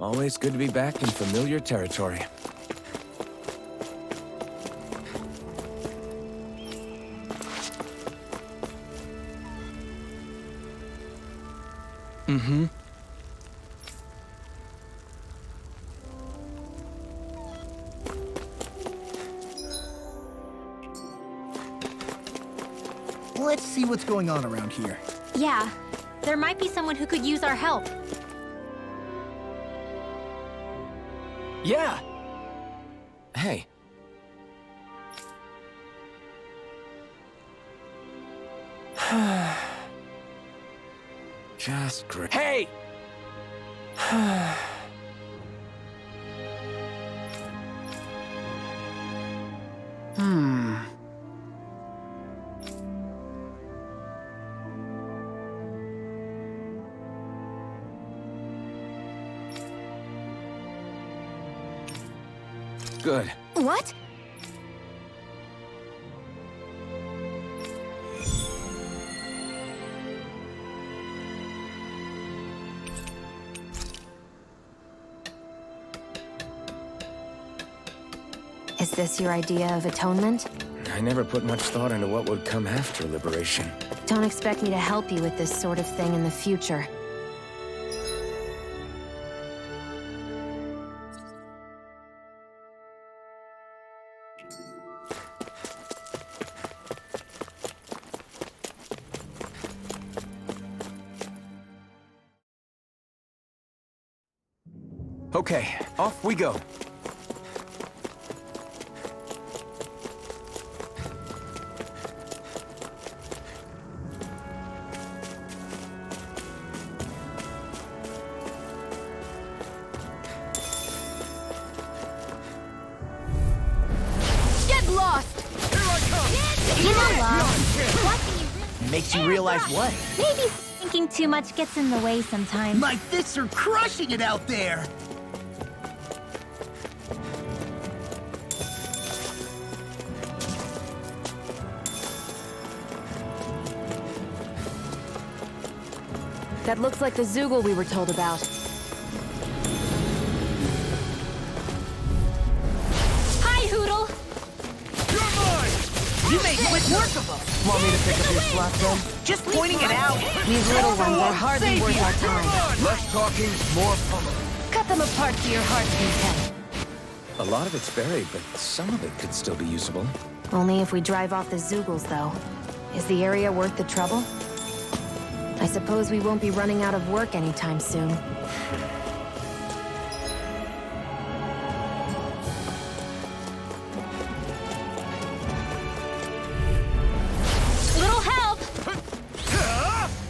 Always good to be back in familiar territory. Mm-hmm. Let's see what's going on around here. Yeah, there might be someone who could use our help. Yeah! Hey. Just great. Hey! Good. What? Is this your idea of atonement? I never put much thought into what would come after liberation. Don't expect me to help you with this sort of thing in the future. Okay, off we go. Get lost! Here I come! You know, Love, Makes you realize what? maybe thinking too much gets in the way sometimes. My fists are crushing it out there! That looks like the Zoogle we were told about. Hi, Hoodle! You're mine! You made quick work of them! Want me to pick up your slot then? Just pointing it out! These little ones are hardly worth our time. Less talking, more pummeling. Cut them apart to your heart's content. A lot of it's buried, but some of it could still be usable. Only if we drive off the Zoogles, though. Is the area worth the trouble? I suppose we won't be running out of work anytime soon. Little help!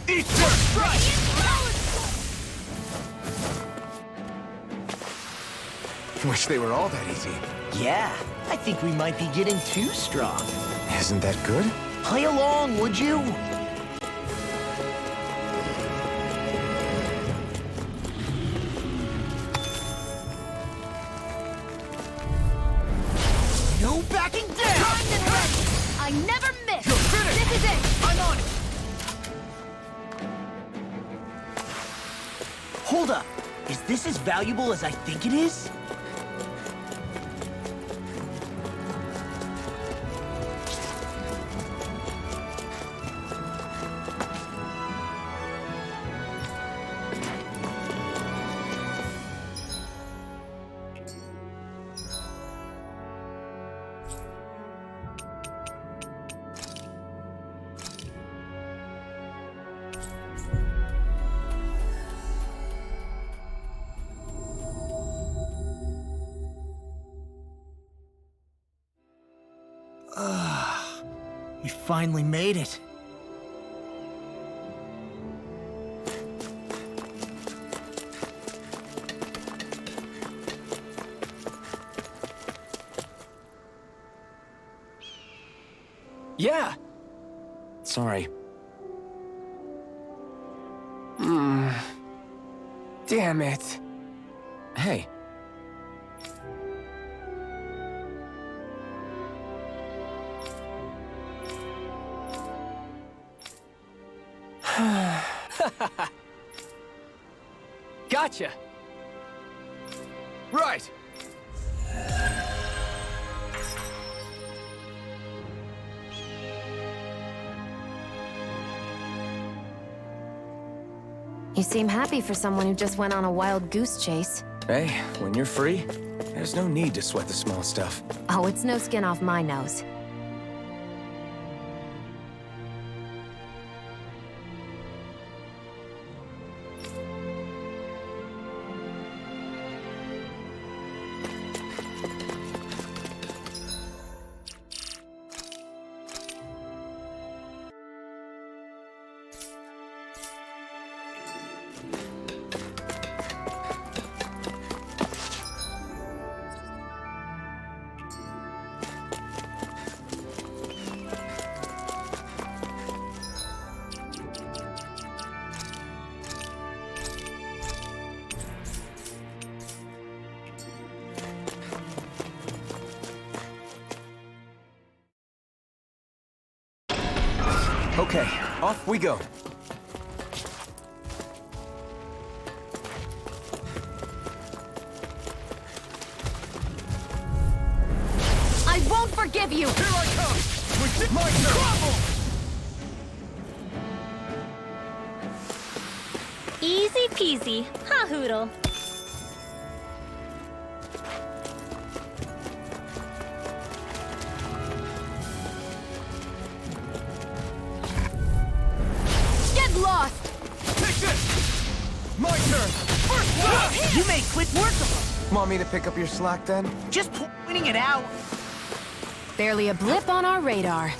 Eat first strike! Wish they were all that easy. Yeah, I think we might be getting too strong. Isn't that good? Play along, would you? No backing down! Primed and ready! I never miss! You're finished! This is it! I'm on it! Hold up! Is this as valuable as I think it is? We finally made it. Yeah! Sorry. Damn it. Hey. Gotcha! Right! You seem happy for someone who just went on a wild goose chase. Hey, when you're free, there's no need to sweat the small stuff. Oh, it's no skin off my nose. Okay, off we go. I won't forgive you! Here I come! With my trouble! Easy peasy, ha Hoodle. Get lost! Take this! My turn! First blood! You made quick work of them. Want me to pick up your slack then? Just pointing it out. Barely a blip on our radar.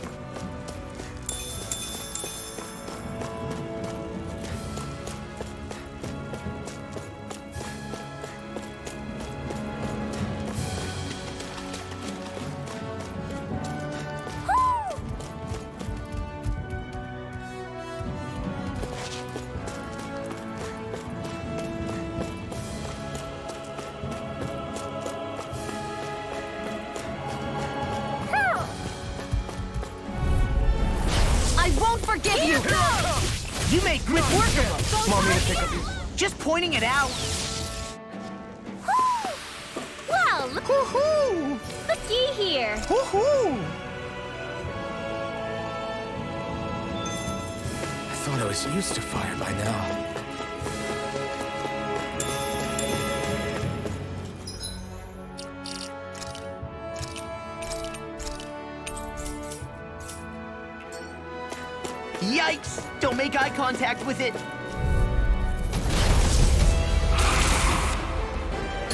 I won't forgive you! You made quick work of them. Want me to pick up your... Just pointing it out. Well, Woohoo! looky here. Woohoo! I thought I was used to fire by now. Yikes! Don't make eye contact with it.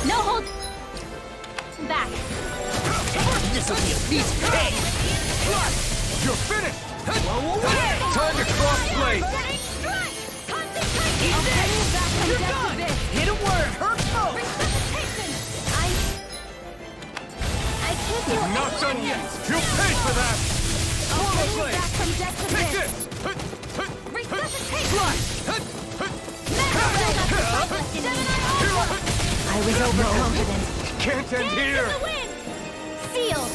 No hold back. This'll be a piece of cake. You're finished! Blow away! Time to cross blade! You're done. Hit a word. Hurt both. I can't feel Not anything done yet! You'll pay for that! Swallow blade! back from death to Take this. this! I was overconfident. Can't end Dance here! in the wind. Sealed.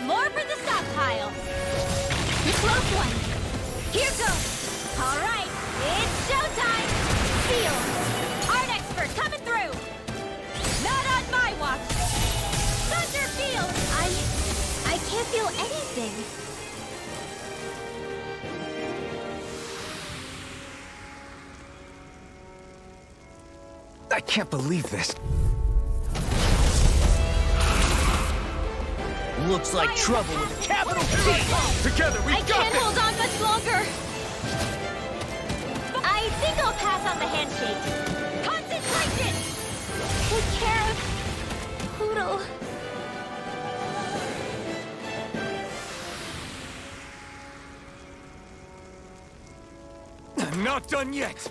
More for the stockpile. The close one. Here goes. All right, it's showtime. Sealed. Art expert coming through. Not on my watch. Thunder field. I can't feel anything. I can't believe this. Looks like trouble with a capital T. Together, we I got can't this! hold on much longer. I think I'll pass on the handshake. Concentration! Take care of Poodle. I'm not done yet!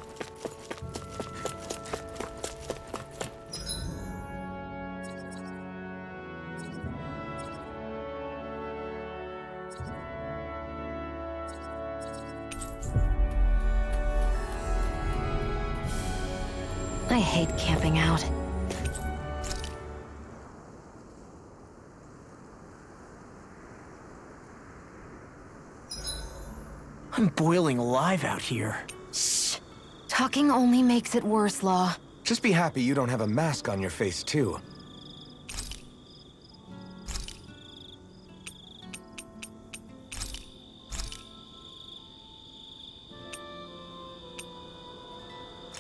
I hate camping out. I'm boiling alive out here. Shh. Talking only makes it worse, Law. Just be happy you don't have a mask on your face, too.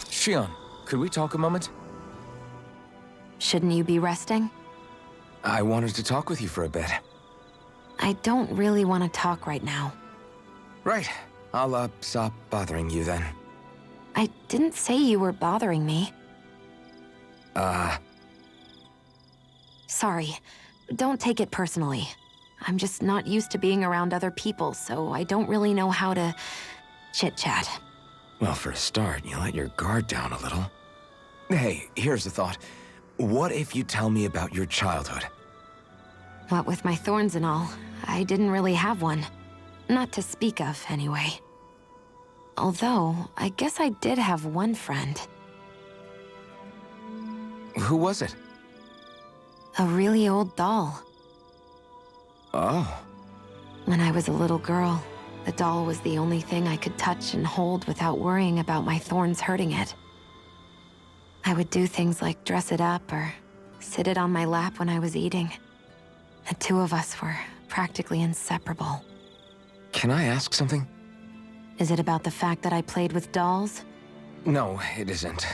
Shion, could we talk a moment? Shouldn't you be resting? I wanted to talk with you for a bit. I don't really want to talk right now. Right. I'll, stop bothering you then. I didn't say you were bothering me. Sorry. Don't take it personally. I'm just not used to being around other people, so I don't really know how to chit-chat. Well, for a start, you let your guard down a little. Hey, here's a thought. What if you tell me about your childhood? What with my thorns and all, I didn't really have one. Not to speak of, anyway. Although, I guess I did have one friend. Who was it? A really old doll. Oh. When I was a little girl, the doll was the only thing I could touch and hold without worrying about my thorns hurting it. I would do things like dress it up or sit it on my lap when I was eating. The two of us were practically inseparable. Can I ask something? Is it about the fact that I played with dolls? No, it isn't.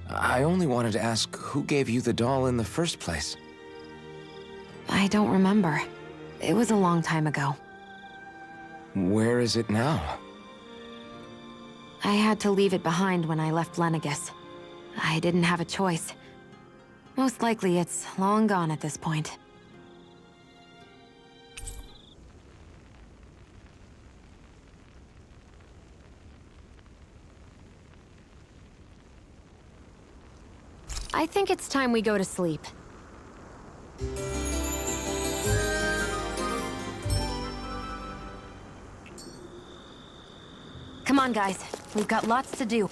I only wanted to ask who gave you the doll in the first place. I don't remember. It was a long time ago. Where is it now? I had to leave it behind when I left Lenegus. I didn't have a choice. Most likely it's long gone at this point. I think it's time we go to sleep. Come on, guys. We've got lots to do.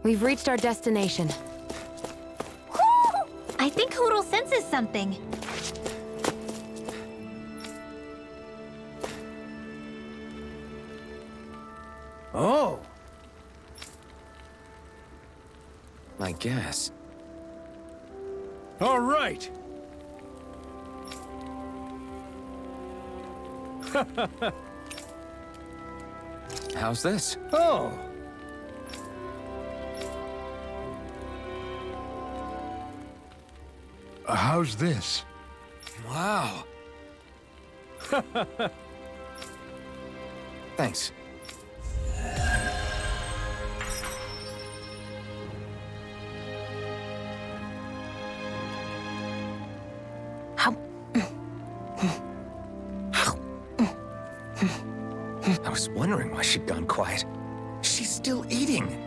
We've reached our destination. Whoo! I think Hoodle senses something. Oh! I guess. All right. How's this? Oh. How's this? Wow. Thanks. I was wondering why she'd gone quiet. She's still eating.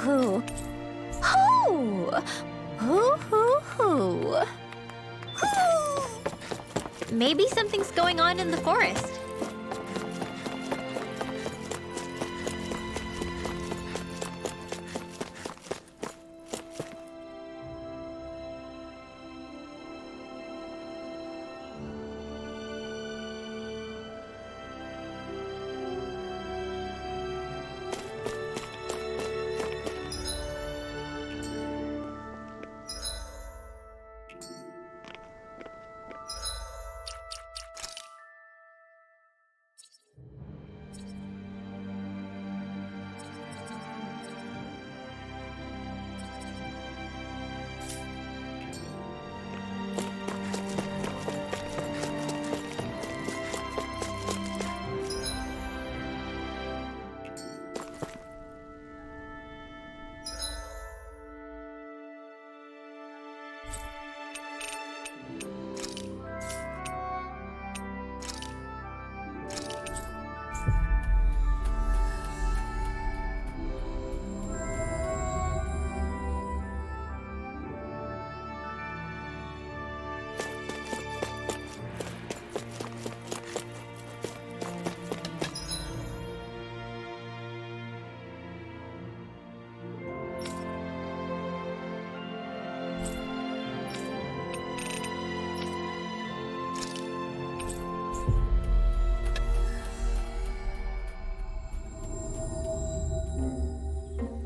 hoo. Hoo! Hoo, hoo, hoo. Hoo! Maybe something's going on in the forest.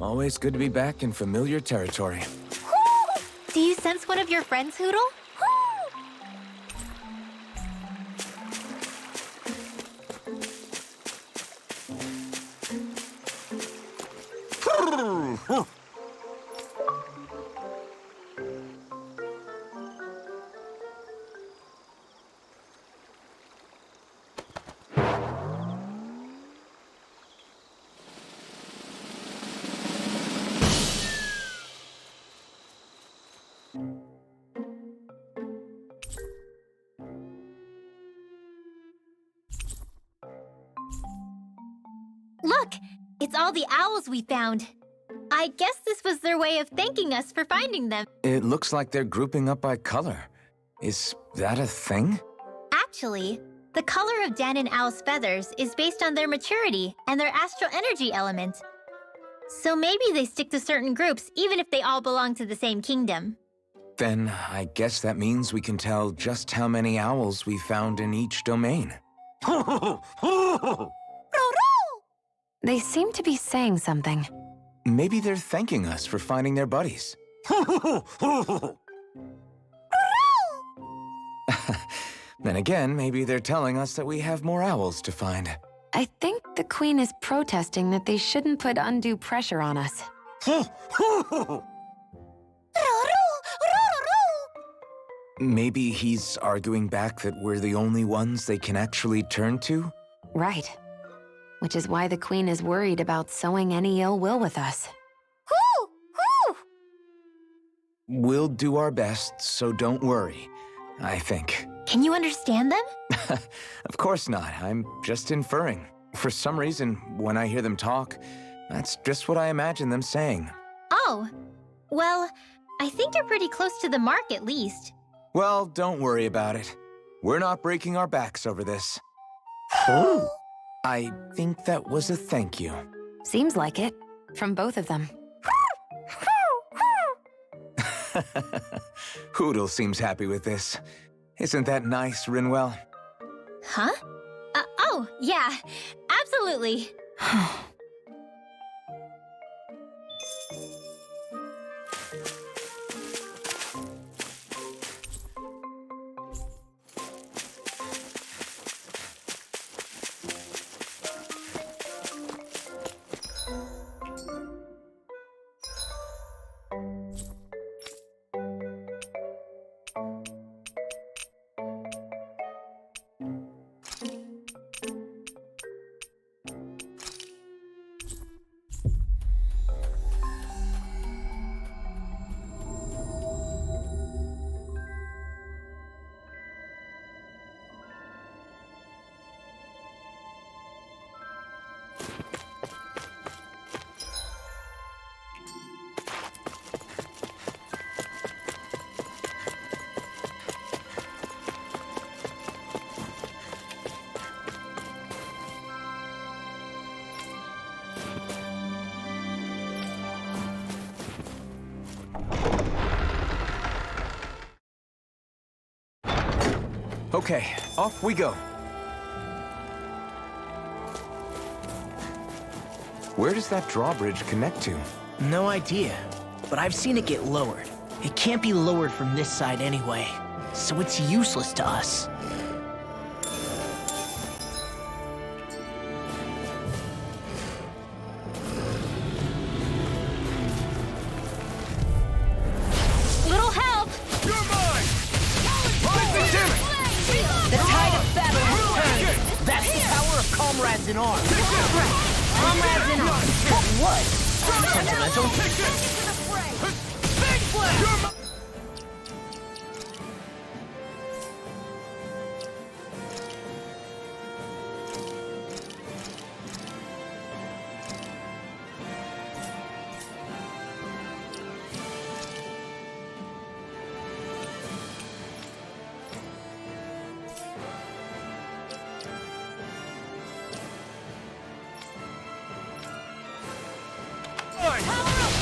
Always good to be back in familiar territory. Do you sense one of your friends, Hoodle? Look! It's all the owls we found. I guess this was their way of thanking us for finding them. It looks like they're grouping up by color. Is that a thing? Actually, the color of Dan and Owl's feathers is based on their maturity and their astral energy element. So maybe they stick to certain groups even if they all belong to the same kingdom. Then I guess that means we can tell just how many owls we found in each domain. They seem to be saying something. Maybe they're thanking us for finding their buddies. Then again, maybe they're telling us that we have more owls to find. I think the Queen is protesting that they shouldn't put undue pressure on us. Maybe he's arguing back that we're the only ones they can actually turn to? Right. Which is why the Queen is worried about sowing any ill will with us. We'll do our best, so don't worry, I think. Can you understand them? Of course not. I'm just inferring. For some reason, when I hear them talk, that's just what I imagine them saying. Oh, well, I think you're pretty close to the mark at least. Well, don't worry about it. We're not breaking our backs over this. I think that was a thank you. Seems like it. From both of them. Hoodle seems happy with this. Isn't that nice, Rinwell? Huh? Oh, yeah, absolutely. Okay, off we go. Where does that drawbridge connect to? No idea, but I've seen it get lowered. It can't be lowered from this side anyway, so it's useless to us. Little help! You're mine! The tide of battle has turned. That's the power of comrades in arms. Comrades in arms. What? Sentimental? Big Flash!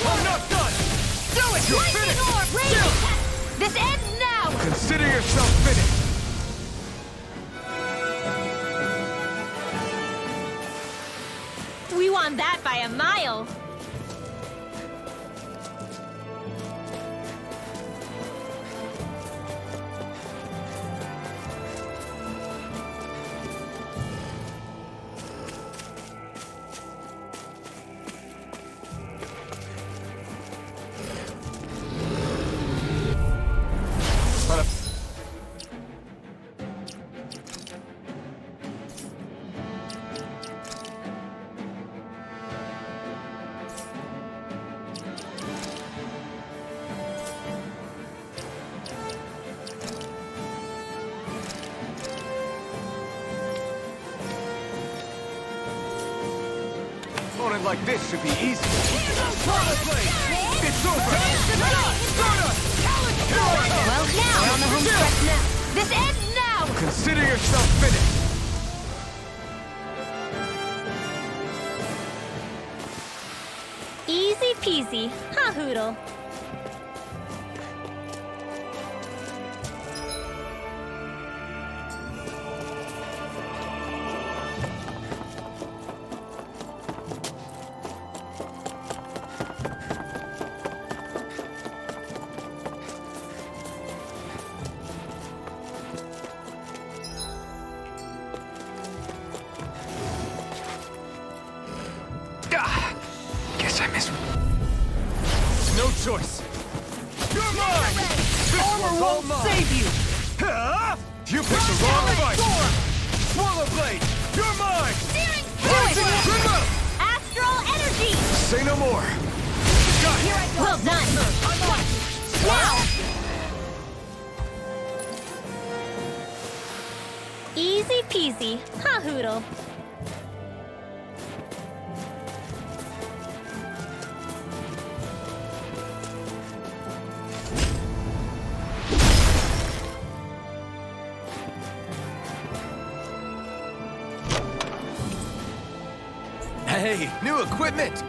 I'm not done! Do it! You're finished! This ends now! Consider yourself finished. We won that by a mile! Opponent like this should be easy. It's over! Well, now! We're on the home stretch now! This ends now! Consider yourself finished. Easy peasy, huh, Hoodle? Guess I missed. No choice. You're mine! Armor won't save you! Huh? You picked the wrong fight. Swallow Blade! You're mine! Steering! Good move! Astral energy! Say no more. Well done! Now! Easy peasy, huh, Hoodle? Hey, new equipment.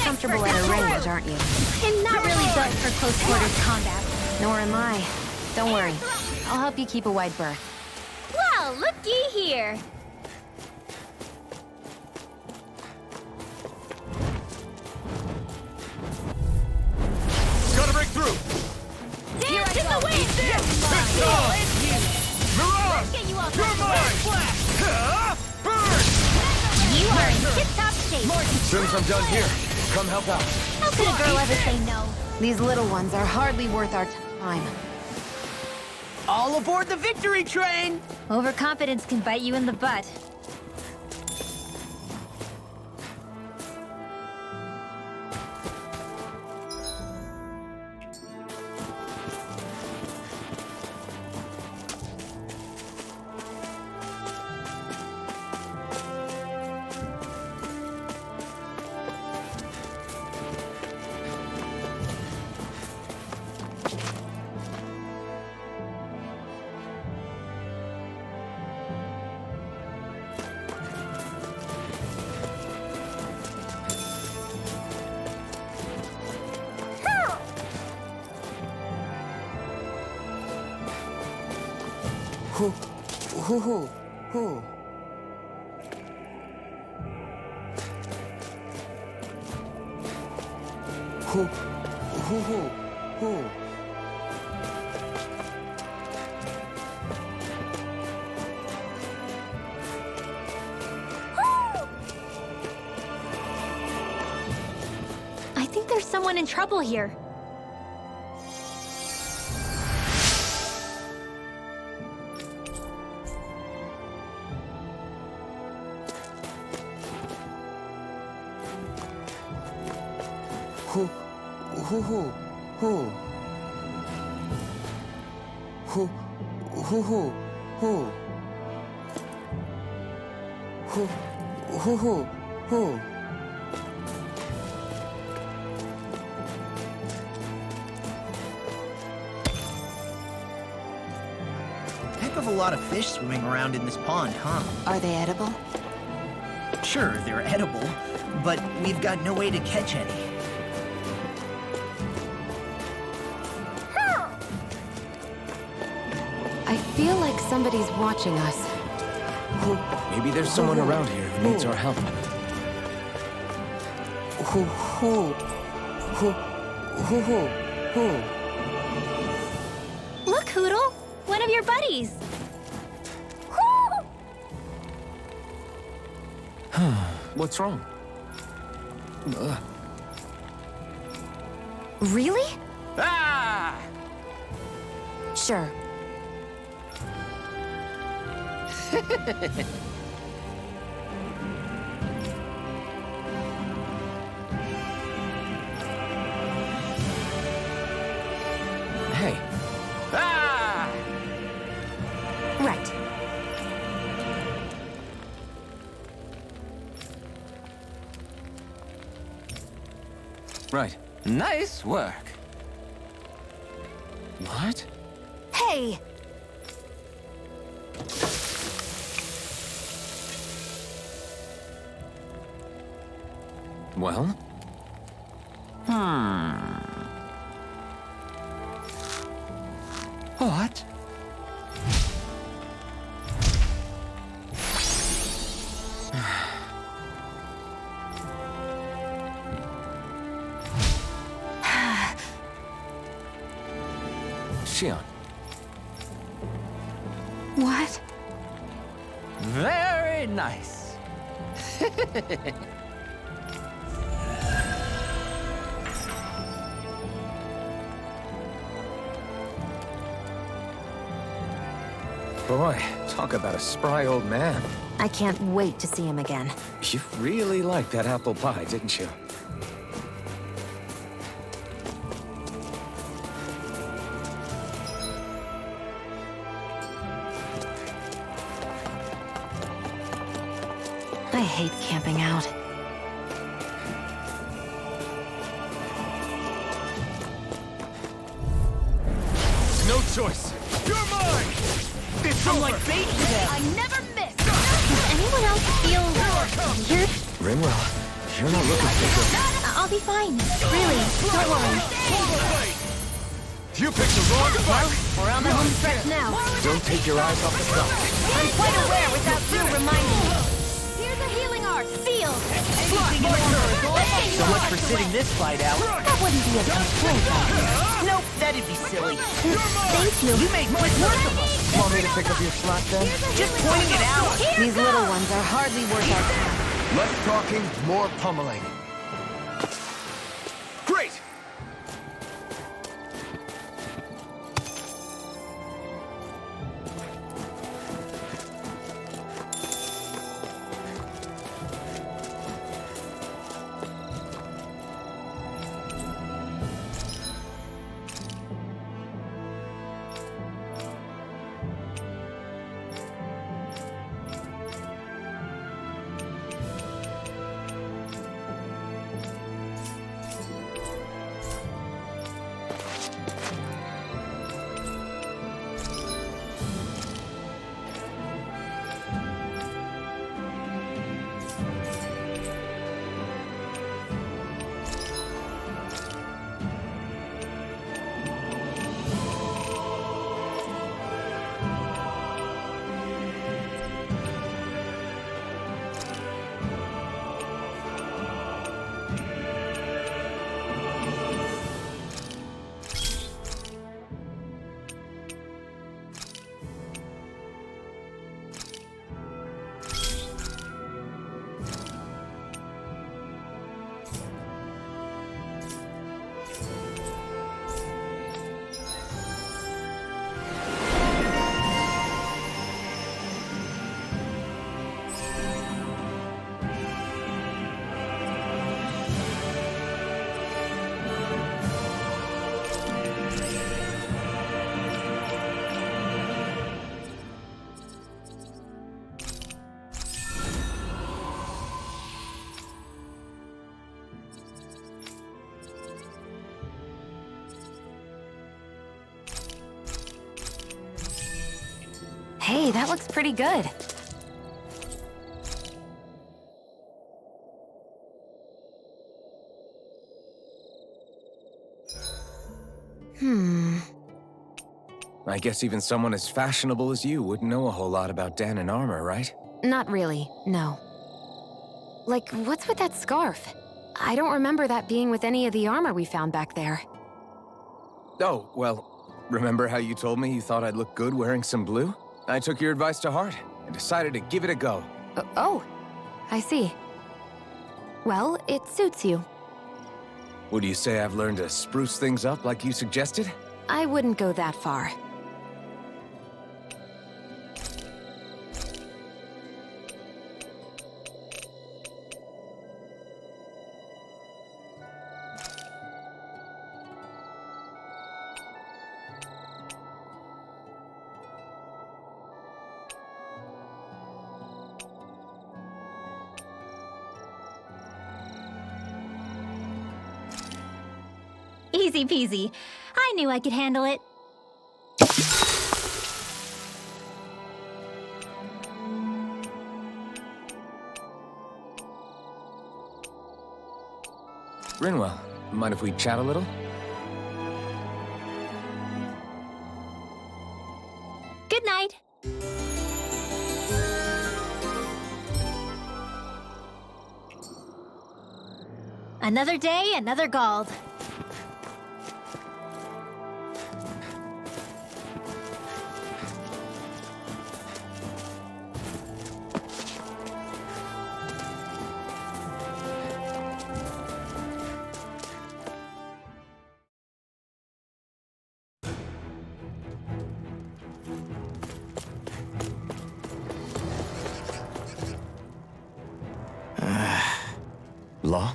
comfortable at a range, aren't you? I'm not really built for close quarters combat. Nor am I. Don't worry. I'll help you keep a wide berth. Well, looky here. through! Dance in the wind! It's on! Mirage! Get you all You're mine! Burn! You are in tip-top shape. As soon as I'm done here, come help out. How could a girl ever say no? These little ones are hardly worth our time. All aboard the victory train! Overconfidence can bite you in the butt. Hoo, hoo, hoo, hoo. Hoo, hoo, hoo, hoo. I think there's someone in trouble here. Hoo, hoo, hoo, hoo. Hoo, hoo, hoo, hoo. Hoo, hoo, hoo, hoo. Heck of a lot of fish swimming around in this pond, huh? Are they edible? Sure, they're edible, but we've got no way to catch any. I feel like somebody's watching us. Hoo, Maybe there's someone around here who needs our help. hoo, hoo. Hoo, hoo, hoo, hoo. Look, Hoodle! One of your buddies! What's wrong? Really? Ah! Sure. Hey. Ah! Right. Right. Nice work. What? Hey! Well? What? Shion. What? Very nice. Boy, talk about a spry old man. I can't wait to see him again. You really liked that apple pie, didn't you? I hate camping out. No choice. You're mine! It's over! Like bait to them. I never miss! Does anyone else feel weird? Ringwell, you're not looking so good. I'll be fine. Really, don't worry. You picked the wrong fight! We're on the home stretch now. Don't take your eyes off the stuff. I'm quite aware without you reminding me. Here's a healing arc. Sealed. Anything in order is all So much for sitting this fight out. That wouldn't be a complaint. Nope, that'd be silly. Thank you. You made quick work of us. Want me to pick up your slack then? Just pointing it out. These little ones are hardly worth our time. Less talking, more pummeling. Great! Hey, that looks pretty good. I guess even someone as fashionable as you wouldn't know a whole lot about Dan and armor, right? Not really, no. Like, what's with that scarf? I don't remember that being with any of the armor we found back there. Oh, well, remember how you told me you thought I'd look good wearing some blue? I took your advice to heart and decided to give it a go. Oh, I see. Well, it suits you. Would you say I've learned to spruce things up like you suggested? I wouldn't go that far. Easy peasy. I knew I could handle it. Rinwell, mind if we chat a little? Good night. Another day, another Gald. Law?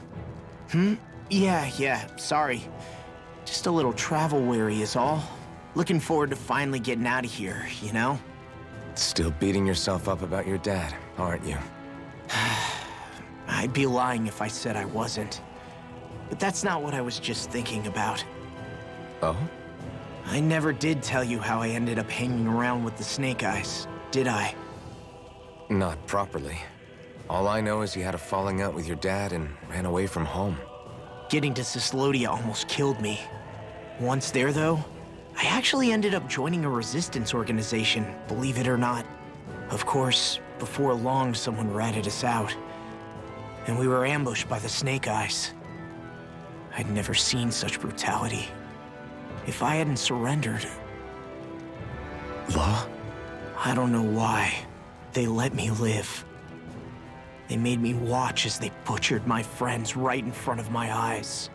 Yeah, sorry. Just a little travel weary is all. Looking forward to finally getting out of here, you know? Still beating yourself up about your dad, aren't you? I'd be lying if I said I wasn't. But that's not what I was just thinking about. Oh? I never did tell you how I ended up hanging around with the Snake Eyes, did I? Not properly. All I know is you had a falling out with your dad and ran away from home. Getting to Cislodia almost killed me. Once there, though, I actually ended up joining a resistance organization, believe it or not. Of course, before long, someone ratted us out. and we were ambushed by the Snake Eyes. I'd never seen such brutality. If I hadn't surrendered... Law? I don't know why. They let me live. They made me watch as they butchered my friends right in front of my eyes.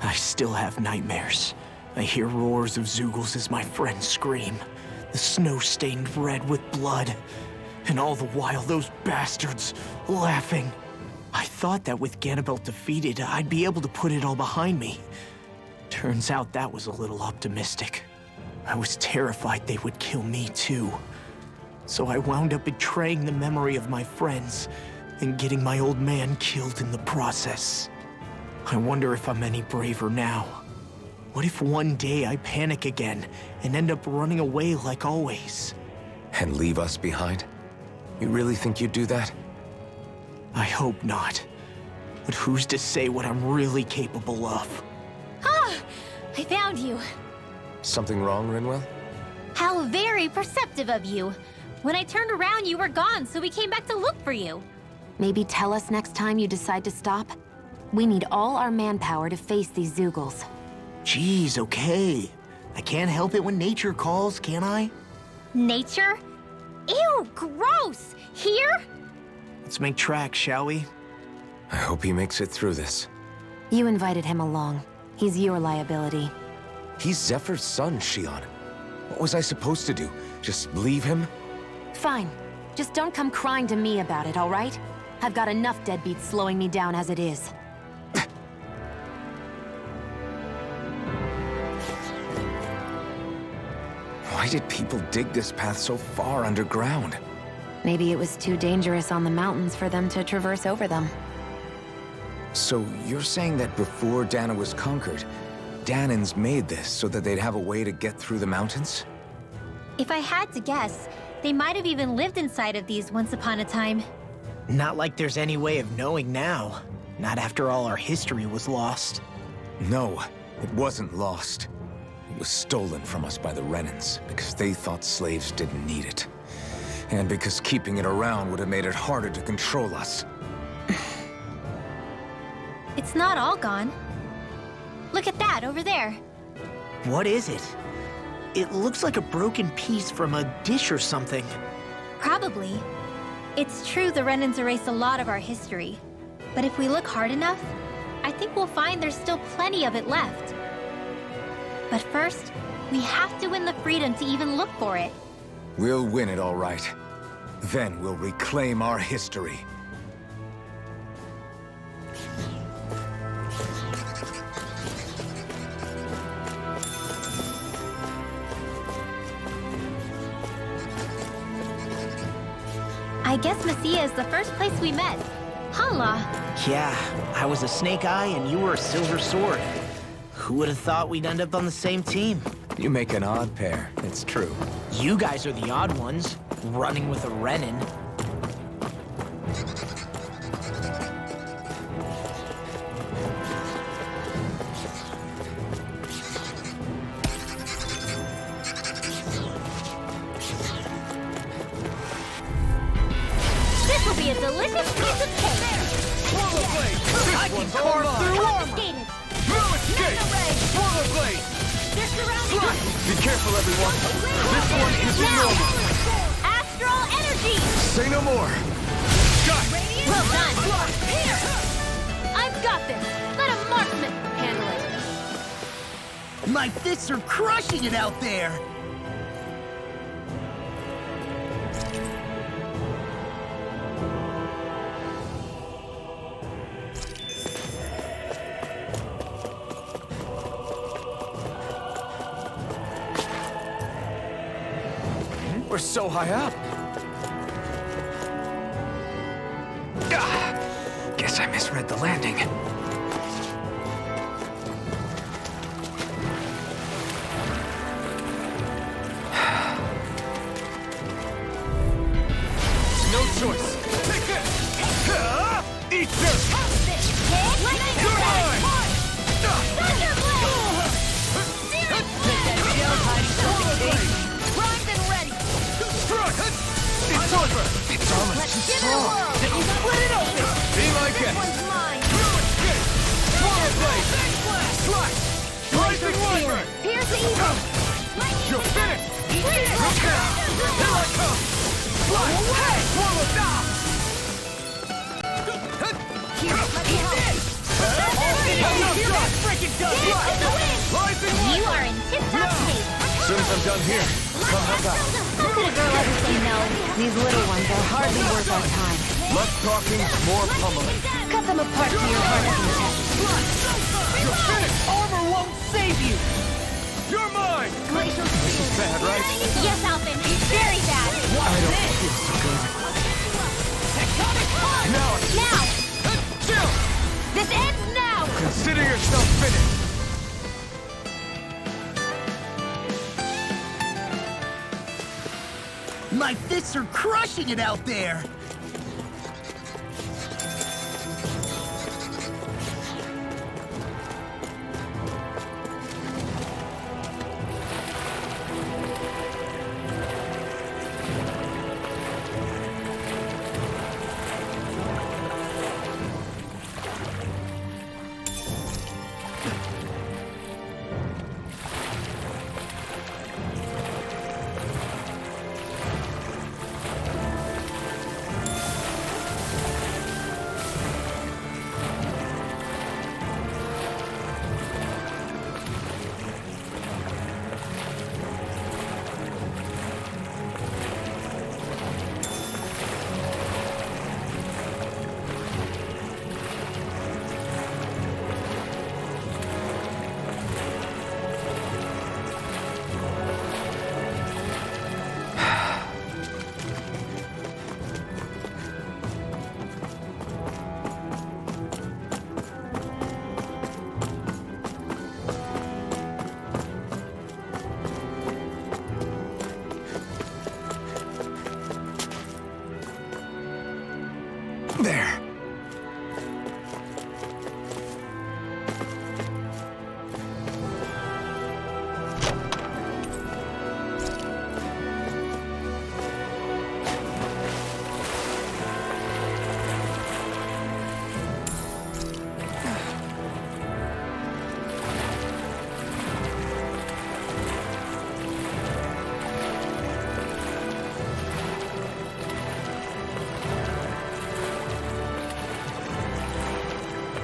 I still have nightmares. I hear roars of Zeugles as my friends scream. The snow stained red with blood. And all the while, those bastards laughing. I thought that with Ganabelt defeated, I'd be able to put it all behind me. Turns out that was a little optimistic. I was terrified they would kill me too. So I wound up betraying the memory of my friends and getting my old man killed in the process. I wonder if I'm any braver now. What if one day I panic again and end up running away like always? And leave us behind? You really think you'd do that? I hope not. But who's to say what I'm really capable of? Ah! I found you. Something wrong, Rinwell? How very perceptive of you. When I turned around, you were gone, so we came back to look for you. Maybe tell us next time you decide to stop? We need all our manpower to face these Zeugles. Geez, okay. I can't help it when nature calls, can I? Nature? Ew, gross! Here? Let's make tracks, shall we? I hope he makes it through this. You invited him along. He's your liability. He's Zephyr's son, Shion. What was I supposed to do? Just leave him? Fine. Just don't come crying to me about it, all right? I've got enough deadbeats slowing me down as it is. Why did people dig this path so far underground? Maybe it was too dangerous on the mountains for them to traverse over them. So you're saying that before Dana was conquered, Danans made this so that they'd have a way to get through the mountains? If I had to guess, they might have even lived inside of these once upon a time. Not like there's any way of knowing now. Not after all our history was lost. No, it wasn't lost. It was stolen from us by the Renans because they thought slaves didn't need it. And because keeping it around would have made it harder to control us. It's not all gone. Look at that over there. What is it? It looks like a broken piece from a dish or something. Probably. It's true the Renans erased a lot of our history. But if we look hard enough, I think we'll find there's still plenty of it left. But first, we have to win the freedom to even look for it. We'll win it all right. Then we'll reclaim our history. I guess Messia is the first place we met. Hala. Yeah, I was a Snake Eye and you were a Silver Sword. Who would have thought we'd end up on the same team? You make an odd pair, it's true. You guys are the odd ones, running with a Renin. This will be a delicious piece of cake. I can carve through armor! Confiscated. No escape! Swallow blade! They're surrounding us. Be careful, everyone! This one isn't normal! Astral energy. Say no more! Well done. Here. I've got this. Let a marksman handle it. My fists are crushing it out there! We're so high up. Ah, guess I misread the landing. No choice! Take this! Eat this! You're mine! Strike! It's over! Its armor's too strong. Split it open! evil! You're finished! Look out! Here I come! Fly! Hey! Swallow it down! Here, let me help. Freaking done! Dance in the wind! Rising You water! are in tip-top shape. As soon as I'm done here, come help out. How could a girl ever say no? These little ones are hardly worth our time. Less talking, more pummeling. Cut them apart to your heart's content. You're finished! Armor won't save you! You're mine! Glacial This is bad, right? Yes, Alpin. Very bad. I don't feel so good. Now! Chill! This ends now! Consider yourself finished. My fists are crushing it out there! There.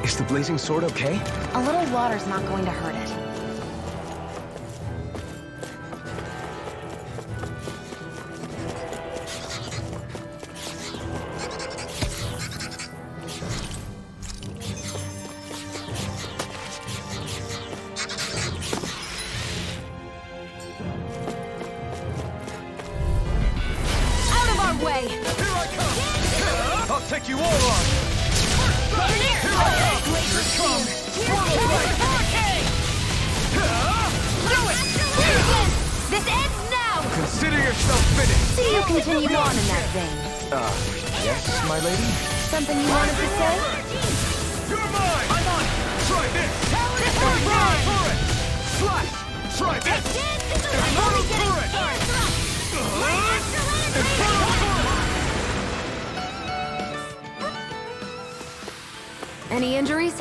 Is the blazing sword okay? A little water's not going to hurt it. Out of our way! Here I come! I'll take you all on! This ends now! Consider yourself finished. See you continue on in that vein. Yes, my lady? Something you wanted to say? You're mine! I'm on it! Try this! This one's mine! Slash! Try this! Infernal Current! Infernal Current! Any injuries?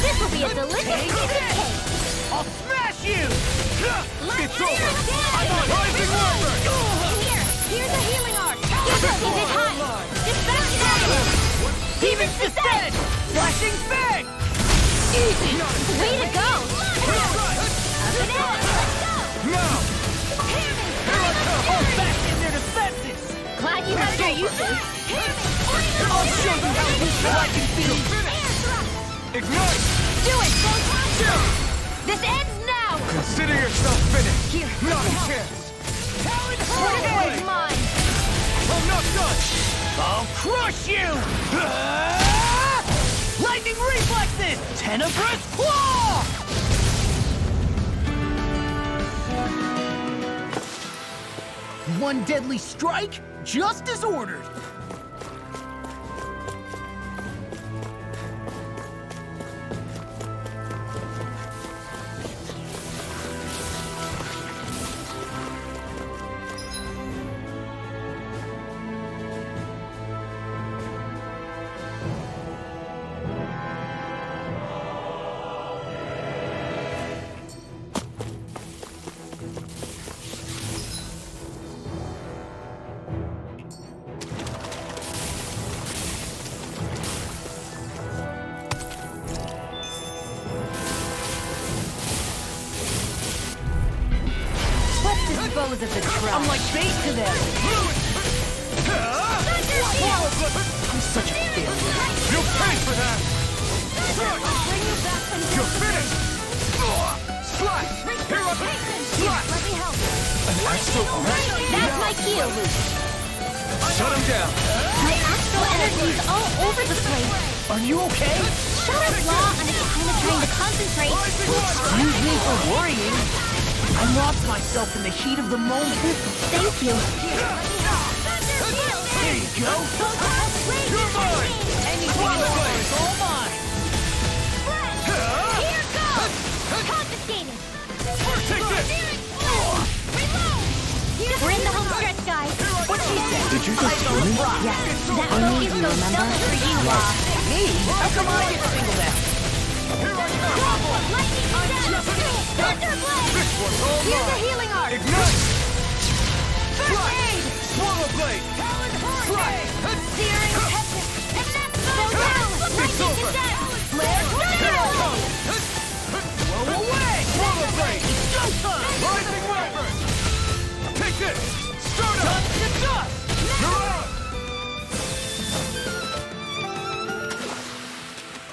This will be a delicious piece of cake! I'll smash you! It's over! I'm on rising water! Here's a healing arc! Is it hot? Dispatch that! Demons descend! Flashing fang! Easy! Way to go! Up and in! Let's go! Now! All back in their defenses! Glad you had your uses! I'll show you how useful I can be! Ignite! Do it, Photon! This ends now! Consider yourself finished. Here, Not a chance! This one's mine! I'm not done! I'll crush you! Lightning reflexes! Tenebrous claw! One deadly strike, just as ordered. nose at the trash. I'm like bait to them. I'm such a failure. You pay for that! You're finished! Slash! Here I go! Slash! Let me help. An astral arc? That's my cue. Shut him down! My astral energy's all over the place. Are you okay? Shut up, Law. I'm just kind of trying to concentrate. Excuse me for worrying. I lost myself in the heat of the moment. Thank you. There you go! You're mine! Anything in the world is all mine. Here goes! Confiscated! Take this! We're in the home stretch, guys. What she said? Did you just hear me? Yes, That I need is you, so remember? stuck for you, Law. Me? How come I get singled out? Lightning Thunderblade! This one's all Here's a mine! healing arc. Ignite! Slash! Swallow blade! Slash! Searing tempest. And that's so down. It's Lightning over! condensed. Here I come! Blow away! Swallow blade! Showtime! Rising Wyvern! Take this! Start up! Dust to dust! You're out!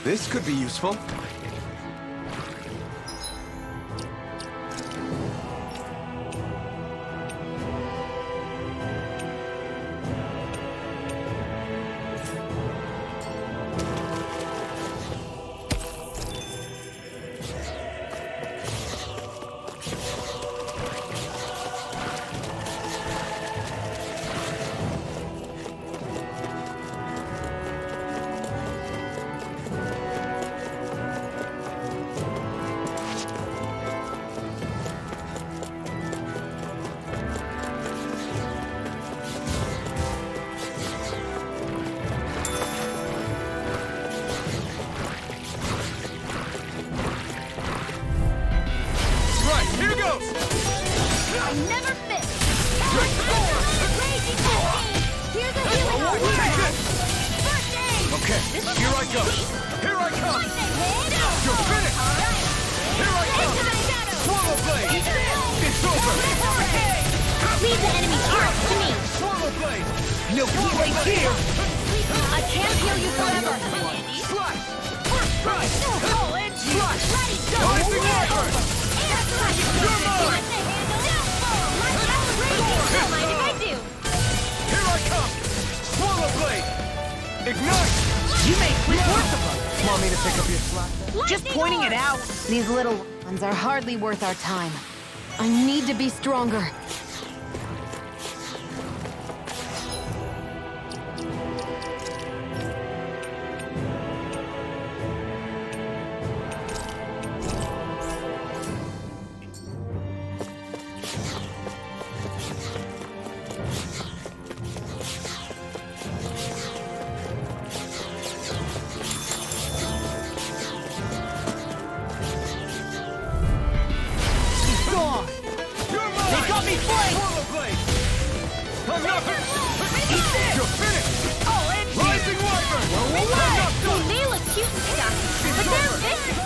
This could be useful. Right, here goes! I never miss. Raging Tempest. Here's a healing arc. Take this! First aid. Okay, here I go! Here I come! Lightning hit. You're finished! Here I come! Into the shadows. Swallow blade! It's over! Leave the enemy's arc to me. Swallow blade! No healing here. I can't heal you forever. Slash! First strike! Oh, and Slash! Let it go. Rising Wyvern! You're mine! Don't mind if I do. Here I come! Swallow blade! Ignite! you made quick work of us. Want me to pick up your slack? Just pointing it out. These little ones are hardly worth our time. I need to be stronger. Gone. You're mine! They got me flanked. Swallow blade! Another! Eat this. You're finished! Oh, and Rising Wyvern! They look cute and stuff, but they're vicious.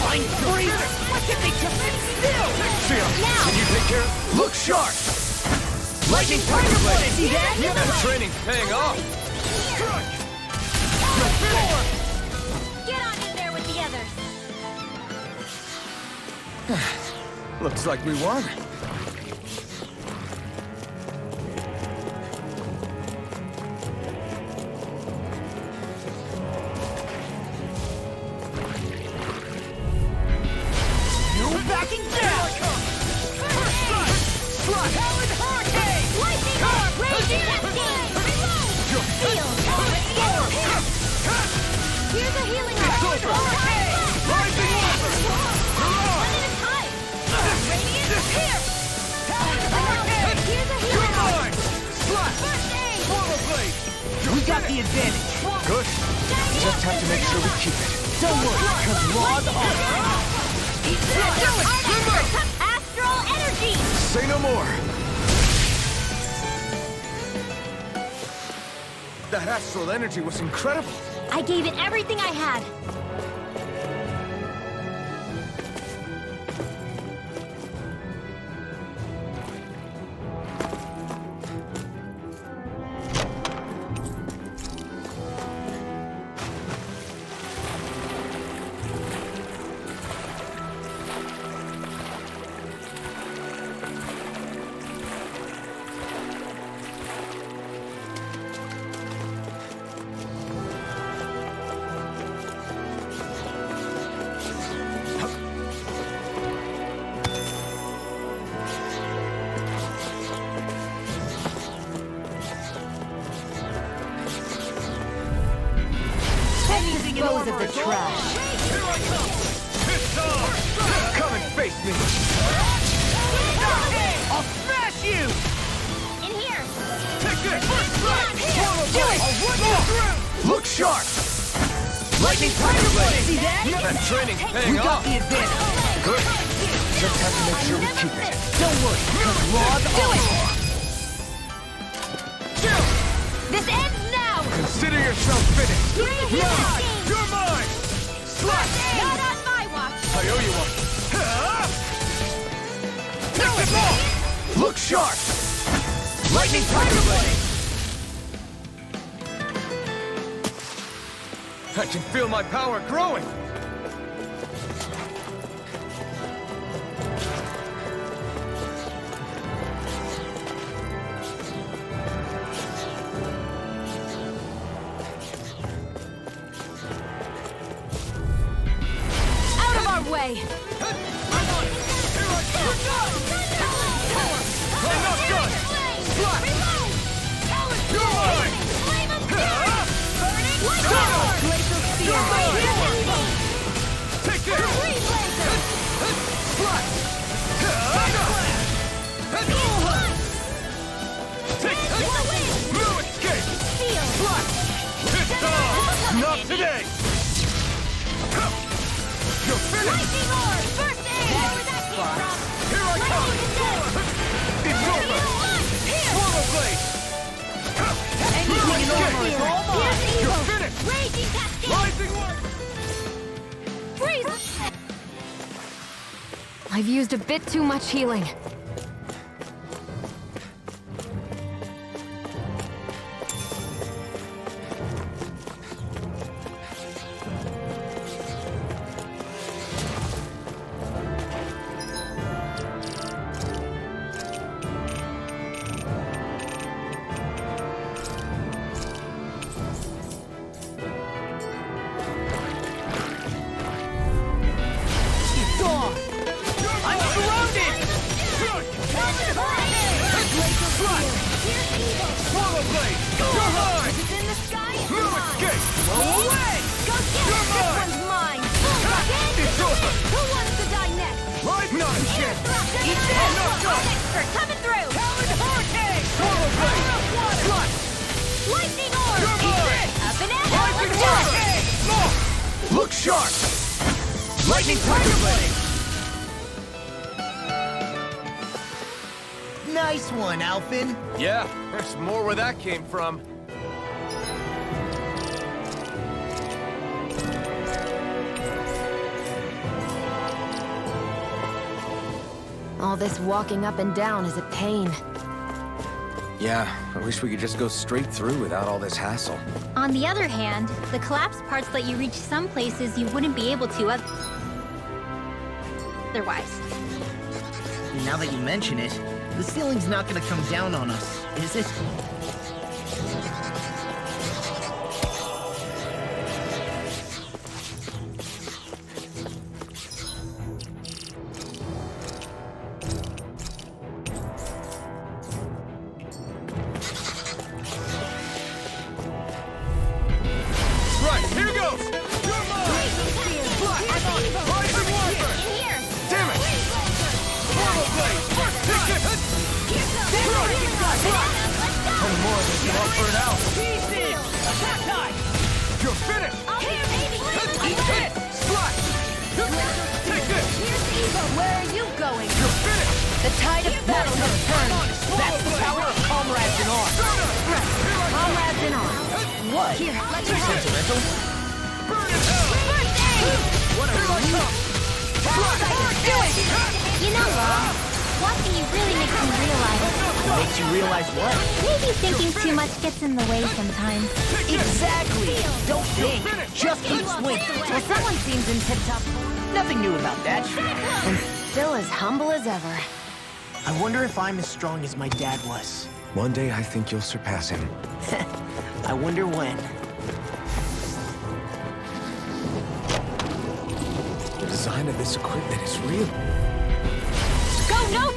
I'm free. Why can't they just sit still? Seal, can you take care of... Look sharp! Lightning Tiger Blade. See that? That training's paying off! Get on in there with the others. Looks like we won. No backing down. Talon Hurricane! Lightning arc, raging tempest. Seal. Here's a healing arc. Rising Wyvern! One at a time. Radiant here. Here's a You're healing arc. mine! Slash! First aid. Swallow blade! We got the advantage. Good. Just have to make sure we keep it. Don't worry, because Law's on. Astral energy. Say no more. That astral energy was incredible. I gave it everything I had. dispose of the trash. Here I come! It's on! Come and face me! I'll smash you! In here! Take this! First strike! Do it! I'll run you through! Look sharp! Lightning Tiger Blade! See that? That training's paying We got off! the advantage. Good. Just have to make sure we keep it. Don't worry, because Log Do it! Chill! This ends now! Consider yourself finished! Rod! You're mine! Slash! Not on my watch! I owe you one. Take the ball! Look sharp! Lightning Tiger Blade! I can feel my power growing! Out of our way! I'm on it! Here I come! Enough done! Slash! You're mine! Take this! Slash! Take this! No escape! Slash! It's on! Not today! You're finished! Here I come! It's over! Swallow blade! Anything in armor is all mine! You're finished! Raging cascade! Rising one! Freeze! I've used a bit too much healing. It's on! I'm surrounded! Swallow blade! You're mine! It's in the sky! No escape! Go away! Go get it! You're This mine! one's mine! It's over! Who wants to die next? Life not a chance! Eat this! I'm expert coming through! Talon hurricane! Swallow blade! Slash! Lightning orb! You're mine! Up and at Rising let's do it! hurricane! Look sharp! Lightning Tiger Blade! Nice one, Alphin. Yeah, there's more where that came from. All this walking up and down is a pain. Yeah, I wish we could just go straight through without all this hassle. On the other hand, the collapsed parts let you reach some places you wouldn't be able to otherwise. Now that you mention it, the ceiling's not gonna come down on us, is it? Right, here goes! You're mine! Rising Wyvern! Damn it! Swallow blade! Take it! And more than can offer it out. You're finished! Eat Hit! Slash! Take this! Where are you going? You're finished! The tide of battle has turned. That's the power of comrades in arms. Comrades in arms. What? Here, let Too me have it. sentimental. Burn in hell! What Here I come! Do it! You know, Rob, watching you really makes me realize Makes you realize what? maybe thinking too much gets in the way sometimes. Exactly! Don't think, just keep swinging. Well, someone seems in tip-top. Nothing new about that. And still as humble as ever. I wonder if I'm as strong as my dad was. One day I think you'll surpass him. I wonder when. The design of this equipment is real. Go, no!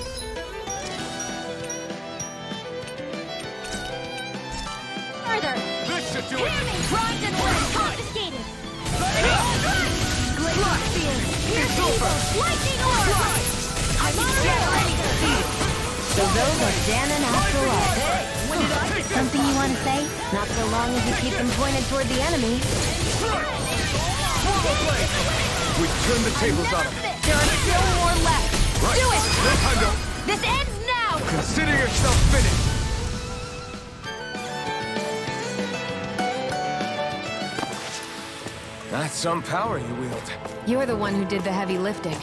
Further! This should do it! Primed and loaded, confiscated! It's over! Lightning orb! I'm on a roll! So those are Dan and Astral. Something you want to say? Not so long as you keep them pointed toward the enemy. We turned the tables on him. There are still more left. Right. Do it! No time to... This ends now! Consider yourself finished. That's some power you wield. You're the one who did the heavy lifting.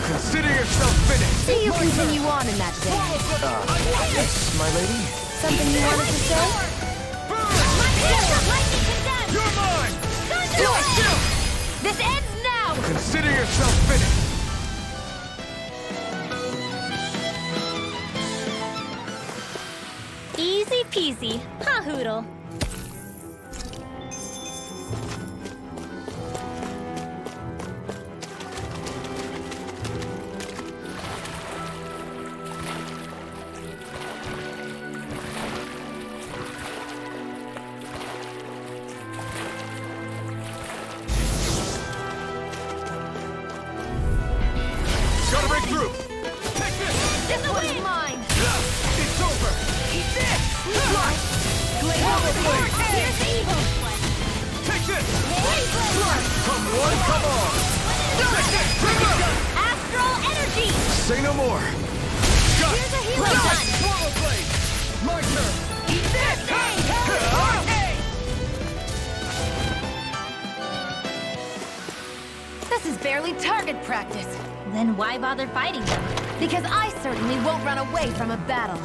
Consider yourself finished. See you continue on in that vein. Yes, my lady? Something you wanted to say? You're mine! Do it! This ends now! Consider yourself finished. Easy peasy, huh, Hoodle? Gotta break through! This one's mine! It's over! Eat this! Here's the evil one! Take this! Blaze! Come one, come on! Astral energy! Say no more! Here's a healing gun! Swallow blade! My turn! Eat this! Hey! This is barely target practice. Then why bother fighting them? Because I certainly won't run away from a battle.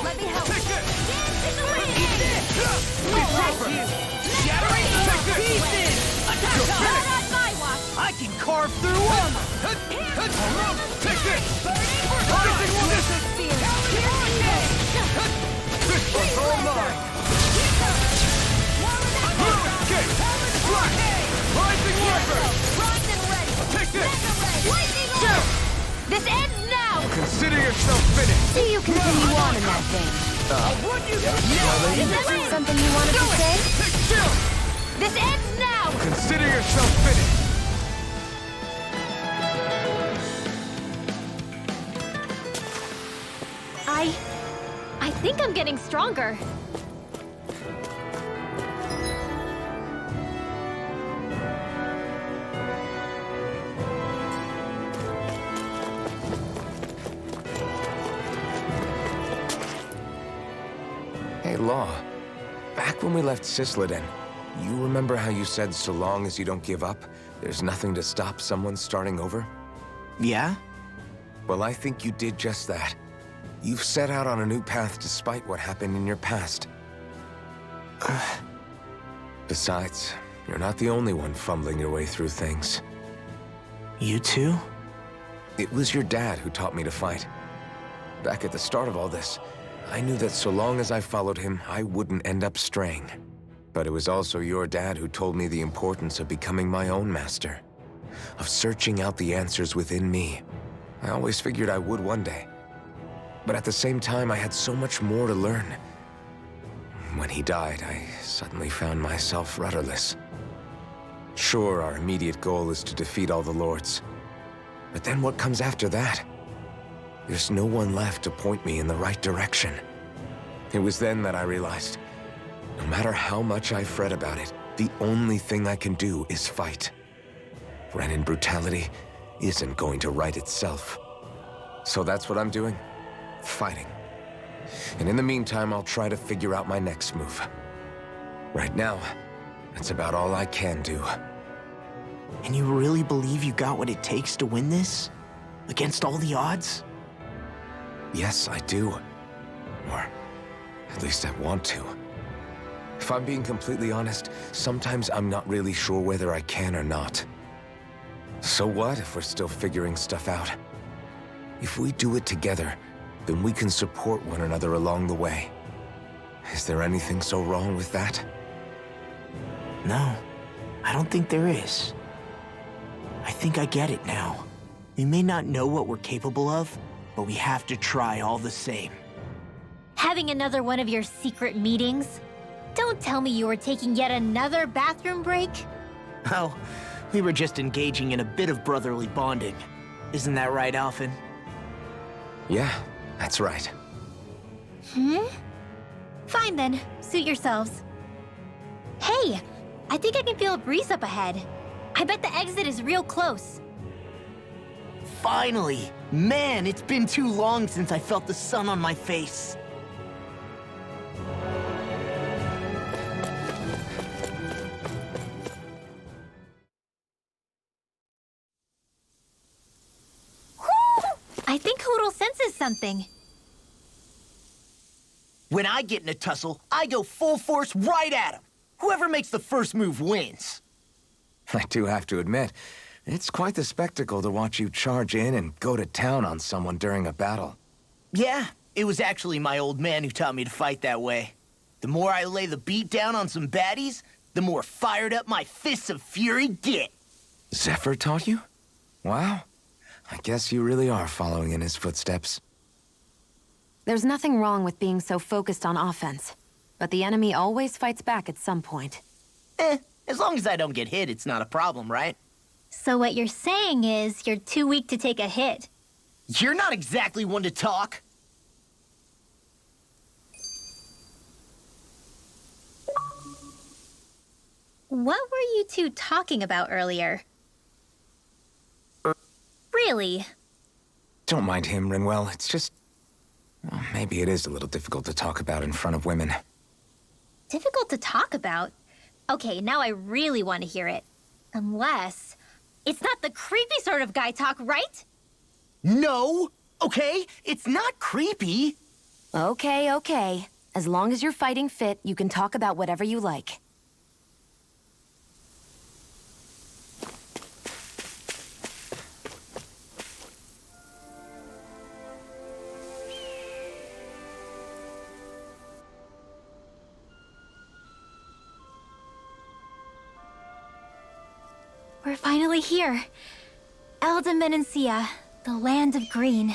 Let me help. Take this! Dance in the wind! Shattering to pieces! Not on my watch! I can carve through armor! Take this! Rising This one's all mine! Blue escape! Black! Rising Viper! Take this! Lightning orb! This ends now! Consider yourself finished! See you continue on in that vein. Something you wanted to say? Take still! This ends now! Consider yourself finished! think I'm getting stronger. Hey, Law. Back when we left Cisleden, you remember how you said so long as you don't give up, there's nothing to stop someone starting over? Yeah? Well, I think you did just that. You've set out on a new path despite what happened in your past. Besides, you're not the only one fumbling your way through things. You too? It was your dad who taught me to fight. Back at the start of all this, I knew that so long as I followed him, I wouldn't end up straying. But it was also your dad who told me the importance of becoming my own master, of searching out the answers within me. I always figured I would one day. But at the same time, I had so much more to learn. When he died, I suddenly found myself rudderless. Sure, our immediate goal is to defeat all the lords. But then what comes after that? There's no one left to point me in the right direction. It was then that I realized, no matter how much I fret about it, the only thing I can do is fight. Renin brutality isn't going to right itself. So that's what I'm doing. Fighting. And in the meantime, I'll try to figure out my next move. Right now, that's about all I can do. And you really believe you got what it takes to win this? Against all the odds? Yes, I do. Or at least I want to. If I'm being completely honest, sometimes I'm not really sure whether I can or not. So what if we're still figuring stuff out? If we do it together, then we can support one another along the way. Is there anything so wrong with that? No, I don't think there is. I think I get it now. We may not know what we're capable of, but we have to try all the same. Having another one of your secret meetings? Don't tell me you were taking yet another bathroom break? Oh, we were just engaging in a bit of brotherly bonding. Isn't that right, Alphen? Yeah, that's right. Fine then, suit yourselves. Hey, I think I can feel a breeze up ahead. I bet the exit is real close. Finally! Man, it's been too long since I felt the sun on my face. I think Hoodle senses something. When I get in a tussle, I go full force right at him. Whoever makes the first move wins. I do have to admit, it's quite the spectacle to watch you charge in and go to town on someone during a battle. Yeah, it was actually my old man who taught me to fight that way. The more I lay the beat down on some baddies, the more fired up my fists of fury get. Zephyr taught you? Wow. I guess you really are following in his footsteps. There's nothing wrong with being so focused on offense, but the enemy always fights back at some point. As long as I don't get hit, it's not a problem, right? So what you're saying is you're too weak to take a hit. You're not exactly one to talk. What were you two talking about earlier? Really? Don't mind him, Rinwell. It's just... well, maybe it is a little difficult to talk about in front of women. Difficult to talk about? Okay, now I really want to hear it. Unless... it's not the creepy sort of guy talk, right? No! Okay, it's not creepy. Okay, okay. As long as you're fighting fit, you can talk about whatever you like. We're finally here. Elda Menancia, the land of green.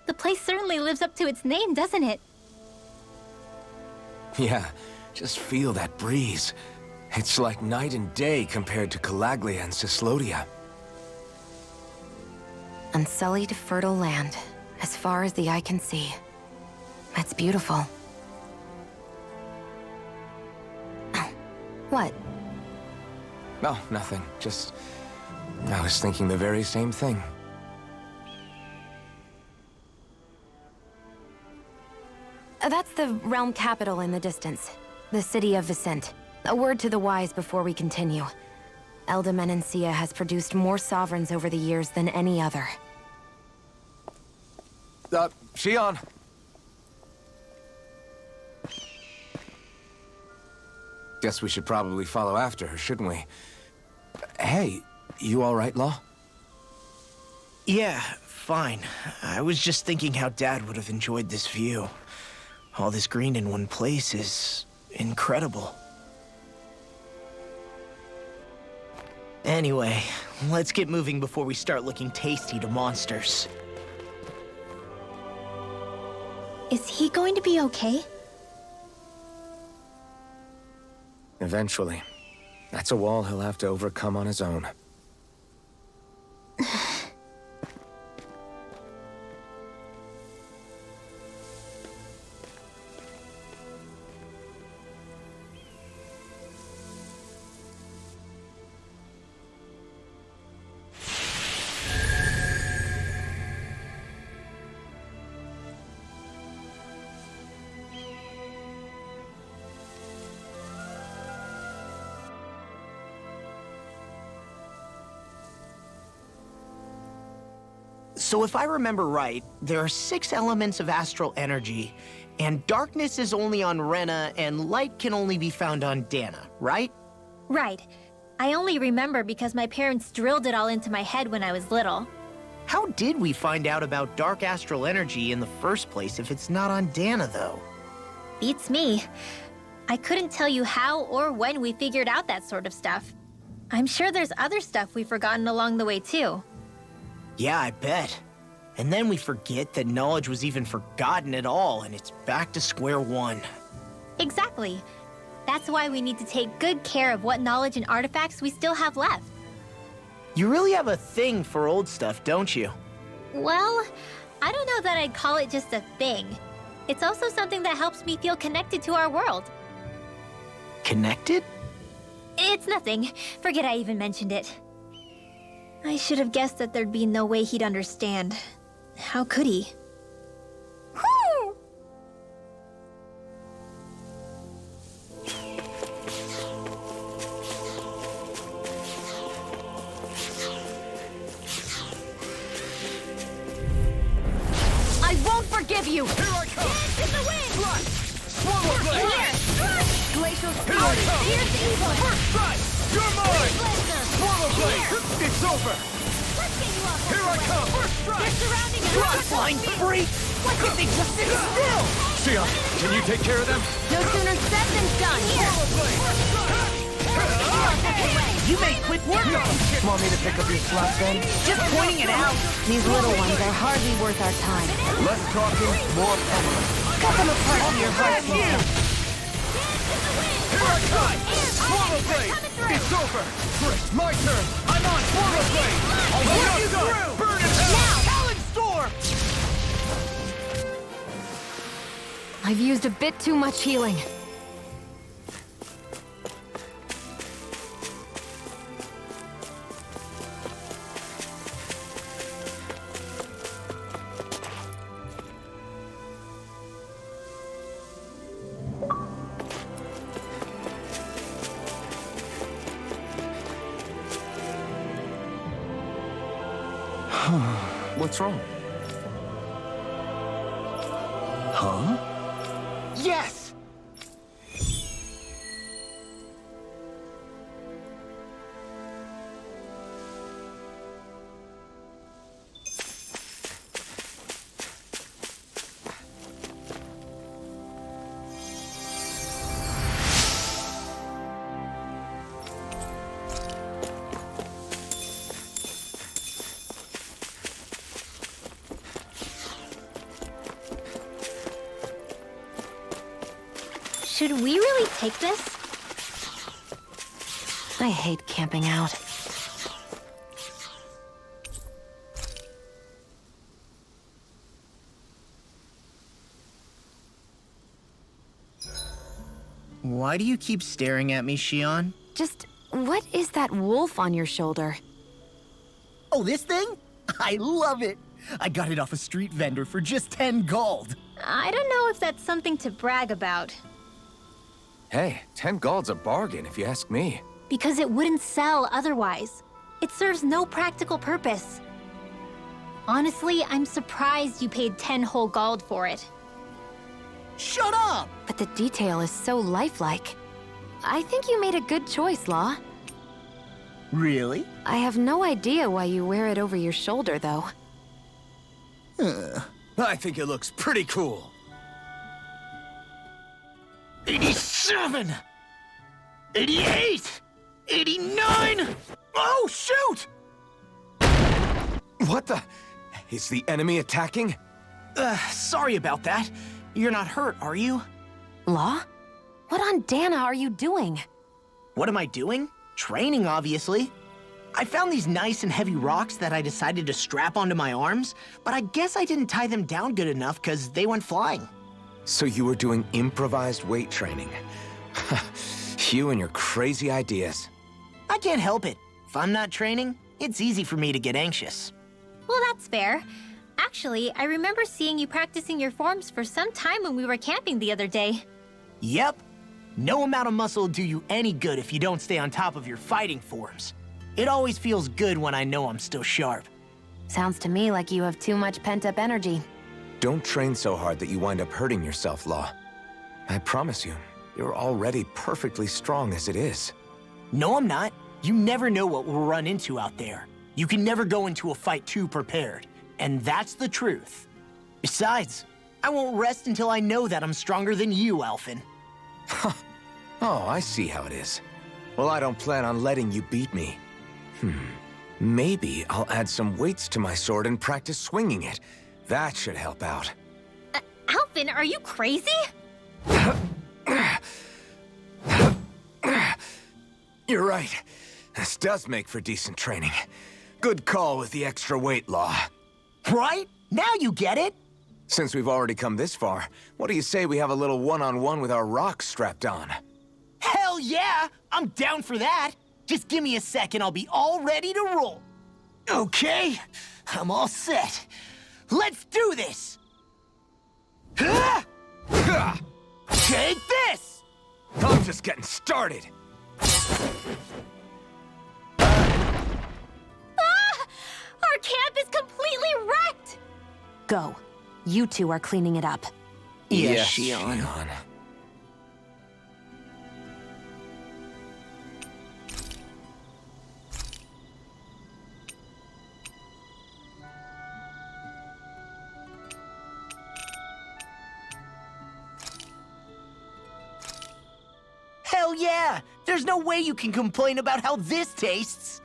The place certainly lives up to its name, doesn't it? Yeah, just feel that breeze. It's like night and day compared to Calaglia and Cyslodia. Unsullied, fertile land, as far as the eye can see. That's beautiful. Oh, what? No, nothing. Just... I was thinking the very same thing. That's the realm capital in the distance. The city of Vicent. A word to the wise before we continue. Elda Menancia has produced more sovereigns over the years than any other. Shion! Guess we should probably follow after her, shouldn't we? Hey, you all right, Law? Yeah, fine. I was just thinking how Dad would have enjoyed this view. All this green in one place is incredible. Anyway, let's get moving before we start looking tasty to monsters. Is he going to be okay? Eventually. That's a wall he'll have to overcome on his own. So if I remember right, there are 6 elements of astral energy, and darkness is only on Rena, and light can only be found on Dana, right? Right. I only remember because my parents drilled it all into my head when I was little. How did we find out about dark astral energy in the first place if it's not on Dana, though? Beats me. I couldn't tell you how or when we figured out that sort of stuff. I'm sure there's other stuff we've forgotten along the way, too. Yeah, I bet. And then we forget that knowledge was even forgotten at all, and it's back to square one. Exactly. That's why we need to take good care of what knowledge and artifacts we still have left. You really have a thing for old stuff, don't you? Well, I don't know that I'd call it just a thing. It's also something that helps me feel connected to our world. Connected? It's nothing. Forget I even mentioned it. I should have guessed that there'd be no way he'd understand. How could he? Whew! I won't forgive you! Here I come! Dance in the wind! Flash! Swallow blade! Glacial Here I Fury! come! Here's evil! First strike! You're mine! Lesnar! Swallow blade! It's over! Let's get you off of Here the I way. come! First strike! They're surrounding us! God, flying freak! Why can't they just sit still? Shion, can you take care of them? No sooner said than done! Swallow blade! First strike! You made quick work of them. Want me to pick up your slack then? Just pointing it out. These little ones are hardly worth our time. Less talking, more pummeling. Cut them apart to your heart's content. Here I come! Swallow blade! It's over! Chris, my turn! I'm on Swallow blade! I'll work you through! Burn it hell! Talon storm! I've used a bit too much healing. What's wrong? Huh? Yes! Should we really take this? I hate camping out. Why do you keep staring at me, Shion? Just, what is that wolf on your shoulder? Oh, this thing? I love it. I got it off a street vendor for just 10 gold. I don't know if that's something to brag about. Hey, 10 gold's a bargain if you ask me. Because it wouldn't sell otherwise. It serves no practical purpose. Honestly, I'm surprised you paid 10 whole gold for it. Shut up! But the detail is so lifelike. I think you made a good choice, Law. Really? I have no idea why you wear it over your shoulder, though. I think it looks pretty cool. 87! 88! 89! Oh, shoot! What the? Is the enemy attacking? Sorry about that. You're not hurt, are you? Law? What on Dana are you doing? What am I doing? Training, obviously. I found these nice and heavy rocks that I decided to strap onto my arms, but I guess I didn't tie them down good enough because they went flying. So you were doing improvised weight training. You and your crazy ideas. I can't help it. If I'm not training, it's easy for me to get anxious. Well, that's fair. Actually, I remember seeing you practicing your forms for some time when we were camping the other day. Yep. No amount of muscle will do you any good if you don't stay on top of your fighting forms. It always feels good when I know I'm still sharp. Sounds to me like you have too much pent-up energy. Don't train so hard that you wind up hurting yourself, Law. I promise you, you're already perfectly strong as it is. No, I'm not. You never know what we'll run into out there. You can never go into a fight too prepared. And that's the truth. Besides, I won't rest until I know that I'm stronger than you, Alphen. Oh, I see how it is. Well, I don't plan on letting you beat me. Maybe I'll add some weights to my sword and practice swinging it. That should help out. Alphen, are you crazy? You're right. This does make for decent training. Good call with the extra weight, Law. Right? Now you get it! Since we've already come this far, what do you say we have a little one-on-one with our rocks strapped on? Hell yeah! I'm down for that! Just give me a sec and I'll be all ready to roll. Okay, I'm all set. Let's do this! Take this! I'm just getting started. Our camp is completely wrecked! Go. You two are cleaning it up. Yes, Shion. Hell yeah! There's no way you can complain about how this tastes!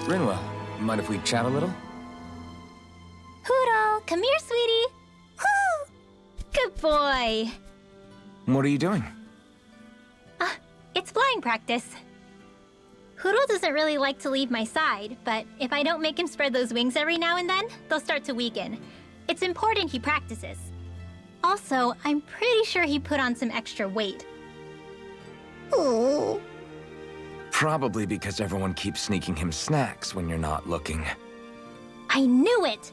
Rinwell, mind if we chat a little? Hoodle, come here, sweetie. Woo! Good boy. What are you doing? It's flying practice. Hoodle doesn't really like to leave my side, but if I don't make him spread those wings every now and then, they'll start to weaken. It's important he practices. Also, I'm pretty sure he put on some extra weight. Oh. Probably because everyone keeps sneaking him snacks when you're not looking. I knew it!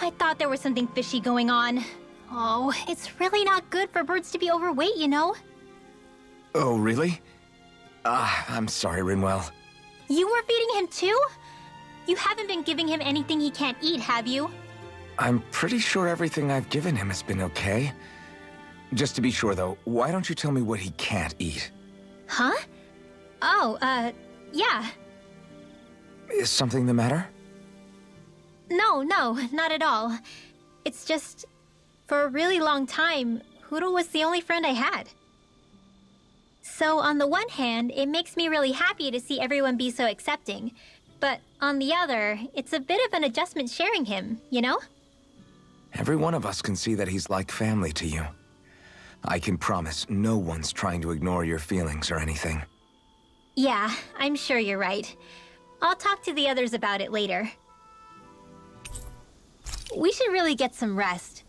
I thought there was something fishy going on. Oh, it's really not good for birds to be overweight, you know? Oh, really? I'm sorry, Rinwell. You were feeding him too? You haven't been giving him anything he can't eat, have you? I'm pretty sure everything I've given him has been okay. Just to be sure, though, why don't you tell me what he can't eat? Huh? Oh, yeah. Is something the matter? No, not at all. It's just, for a really long time, Hoodle was the only friend I had. So on the one hand, it makes me really happy to see everyone be so accepting. But on the other, it's a bit of an adjustment sharing him, you know? Every one of us can see that he's like family to you. I can promise no one's trying to ignore your feelings or anything. Yeah, I'm sure you're right. I'll talk to the others about it later. We should really get some rest.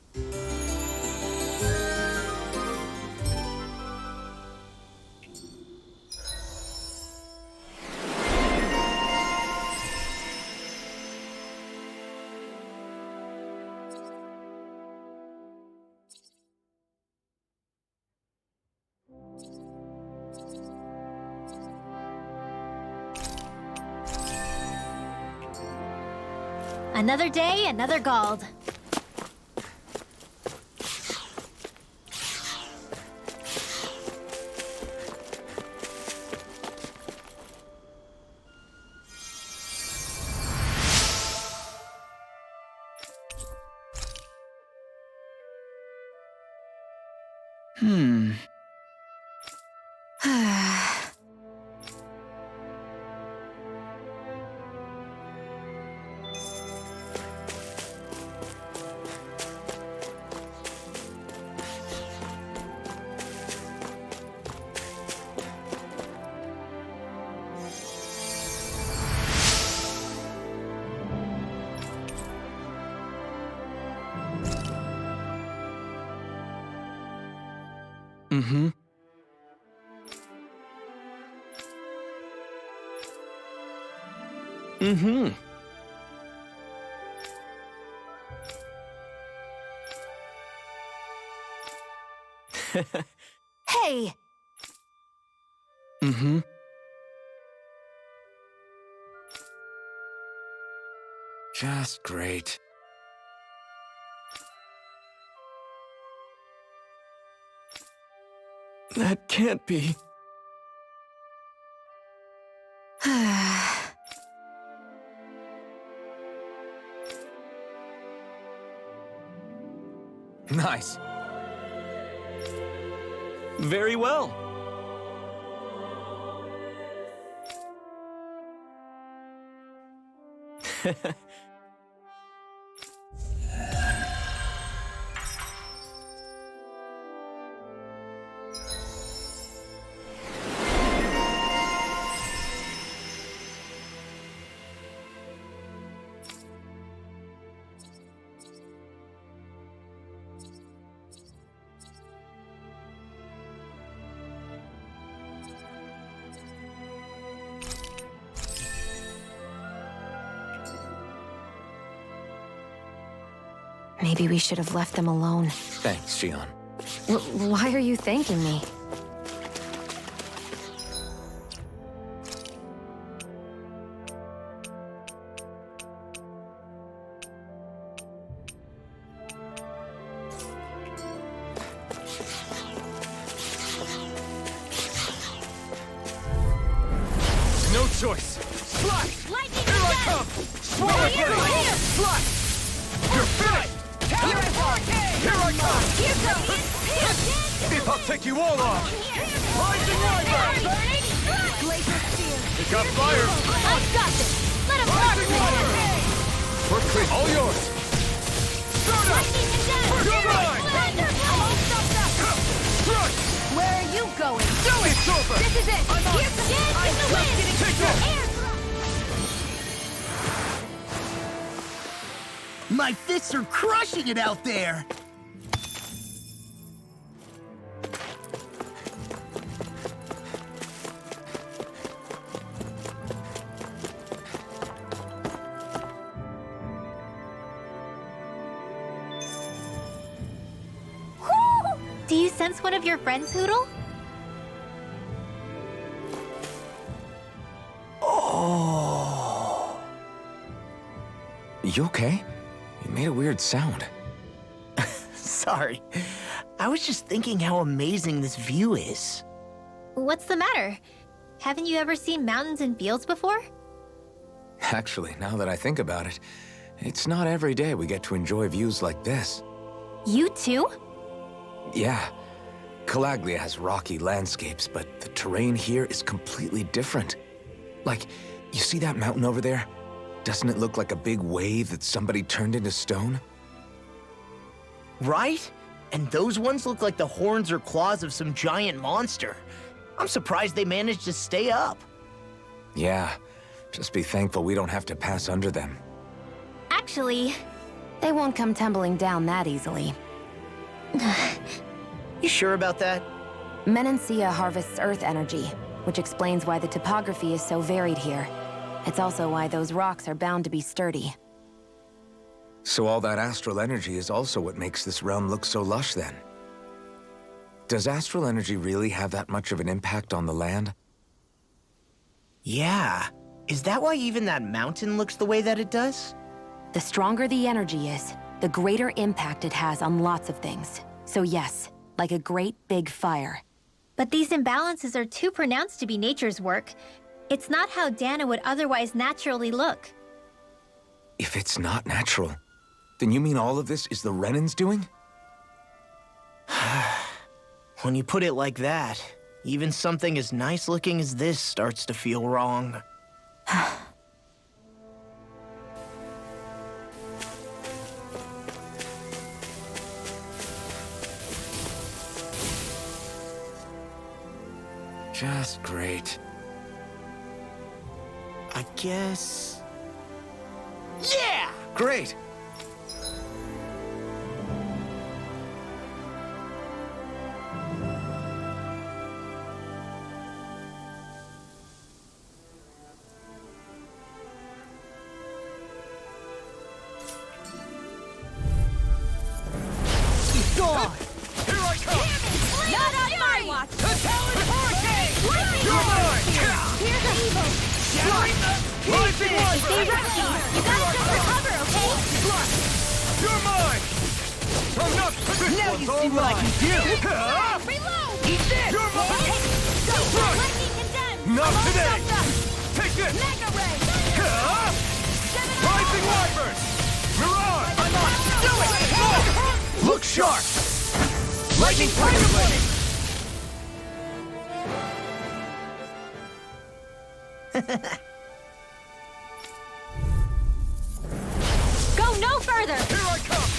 Another day, another Gald. Mm-hmm. Mm-hmm. Hey! Mm-hmm. Just great. That can't be. Nice. Very well. Maybe we should have left them alone. Thanks, Xion. Why are you thanking me? No choice. Slash! Lightning Here I again! come! Swallow blade! Slash! You're finished! Here I come! Here goes! I'll take you all on! Rising Wyvern! Laser spear! It got fired! I've got this! Let him Rising rock! Wyvern! We're clear. All yours! Start up! Lightning again! You're mine! Thunderbolt! Crush! Where are you going? Do it! It's over! This is it! Here's the dance in the wind! Take that! Air My fists are crushing it out there! Woo! Do you sense one of your friends, Hoodle? Oh. You okay? You made a weird sound. Sorry. I was just thinking how amazing this view is. What's the matter? Haven't you ever seen mountains and fields before? Actually, now that I think about it, it's not every day we get to enjoy views like this. You too? Yeah. Calaglia has rocky landscapes, but the terrain here is completely different. Like, you see that mountain over there? Doesn't it look like a big wave that somebody turned into stone? Right? And those ones look like the horns or claws of some giant monster. I'm surprised they managed to stay up. Yeah, just be thankful we don't have to pass under them. Actually, They won't come tumbling down that easily. You sure about that? Menancia harvests Earth energy, which explains why the topography is so varied here. It's also why those rocks are bound to be sturdy. So all that astral energy is also what makes this realm look so lush then. Does astral energy really have that much of an impact on the land? Yeah. Is that why even that mountain looks the way that it does? The stronger the energy is, the greater impact it has on lots of things. So yes, like a great big fire. but these imbalances are too pronounced to be nature's work. It's not how Dana would otherwise naturally look. If it's not natural, then you mean all of this is the Renans doing? When you put it like that, even something as nice looking as this starts to feel wrong. Just great. I guess... Yeah! Great! Gone! Here I come! Not on my watch! The Talon Hurricane! You're mine! Here's the evil! Rising Stay Wyvern! ready! You gotta just recover, okay? You're mine! I'm not... Now you see what I can do! Reload! Eat this! You're mine! Run! Lightning condemned! Not I'm all today! stuffed up. Take this! Mega ray! Rising Wyvern! Mirage! I'm on! Do it! Look sharp! Lightning Tiger Blade! Go no further! Here I come!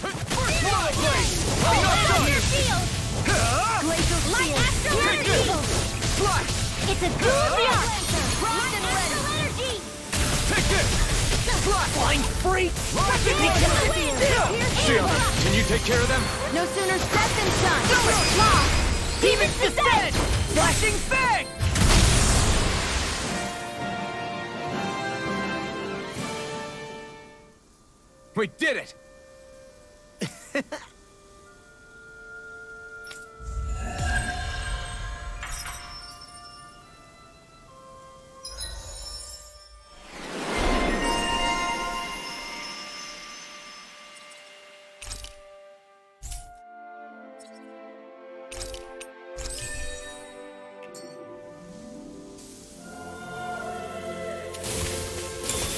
First Wild Blade! I'm not Out done! your shield! Glacial Light Astral Take Energy! this! Slash! It's a cool shot! Light Astral Energy! Take this! Slash! Flying freak! Rising Wyvern! Shield, can you take care of them? No sooner said than done. Demons descend! Flashing Fang! We did it!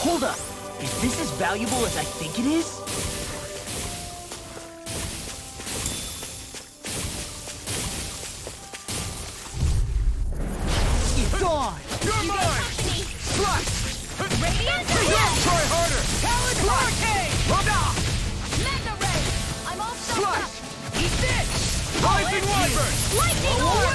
Hold up! Is this as valuable as I think it is? It's on! You're mine! Slash! Radiant Try harder! Talon Hurricane! Stop! Mega ray! I'm all stuffed Slash! up! Eat this! Rising Wyvern! Lightning orb!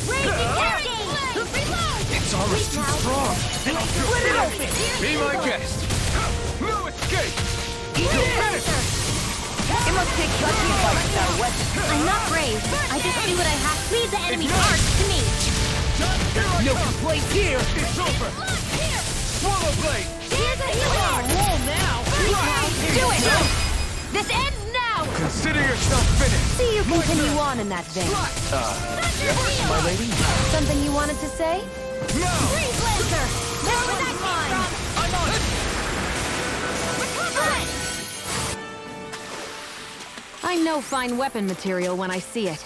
Raging Hurricane! Reload! It's almost too strong! Split it open! Be my guest! No escape! You'll finish! It must take guts to fight without a weapon. I'm not brave. I just do what I have. Leave the enemy's arc to me. No complaints here! It's over! Here! Swallow Blade! Here's a healing! Roll now! Do it! This ends now! Consider yourself finished! See you continue on in that vein. My lady? Something you wanted to say? No! Freeze Lancer! That's where that came from! I'm on it! Recover it! I know fine weapon material when I see it.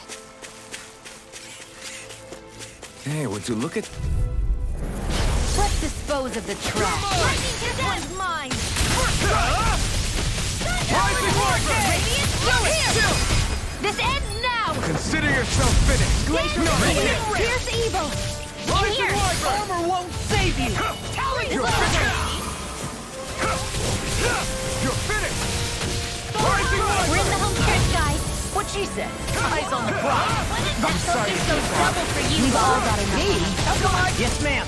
Hey, would you look at... Let's dispose of the trash. Lightning condemned! Mine! Rising Wyvern! Radiant! This ends now! Consider yourself finished! Glacial Radiant! Here's evil! Rising Here! Wyvern! Armor won't save you! You're finished! You're finished! Rising We're in the Wyvern! home She said, eyes on the prize. I'm sorry. So double for you, We've all got Me? enough. Come on. Yes, ma'am.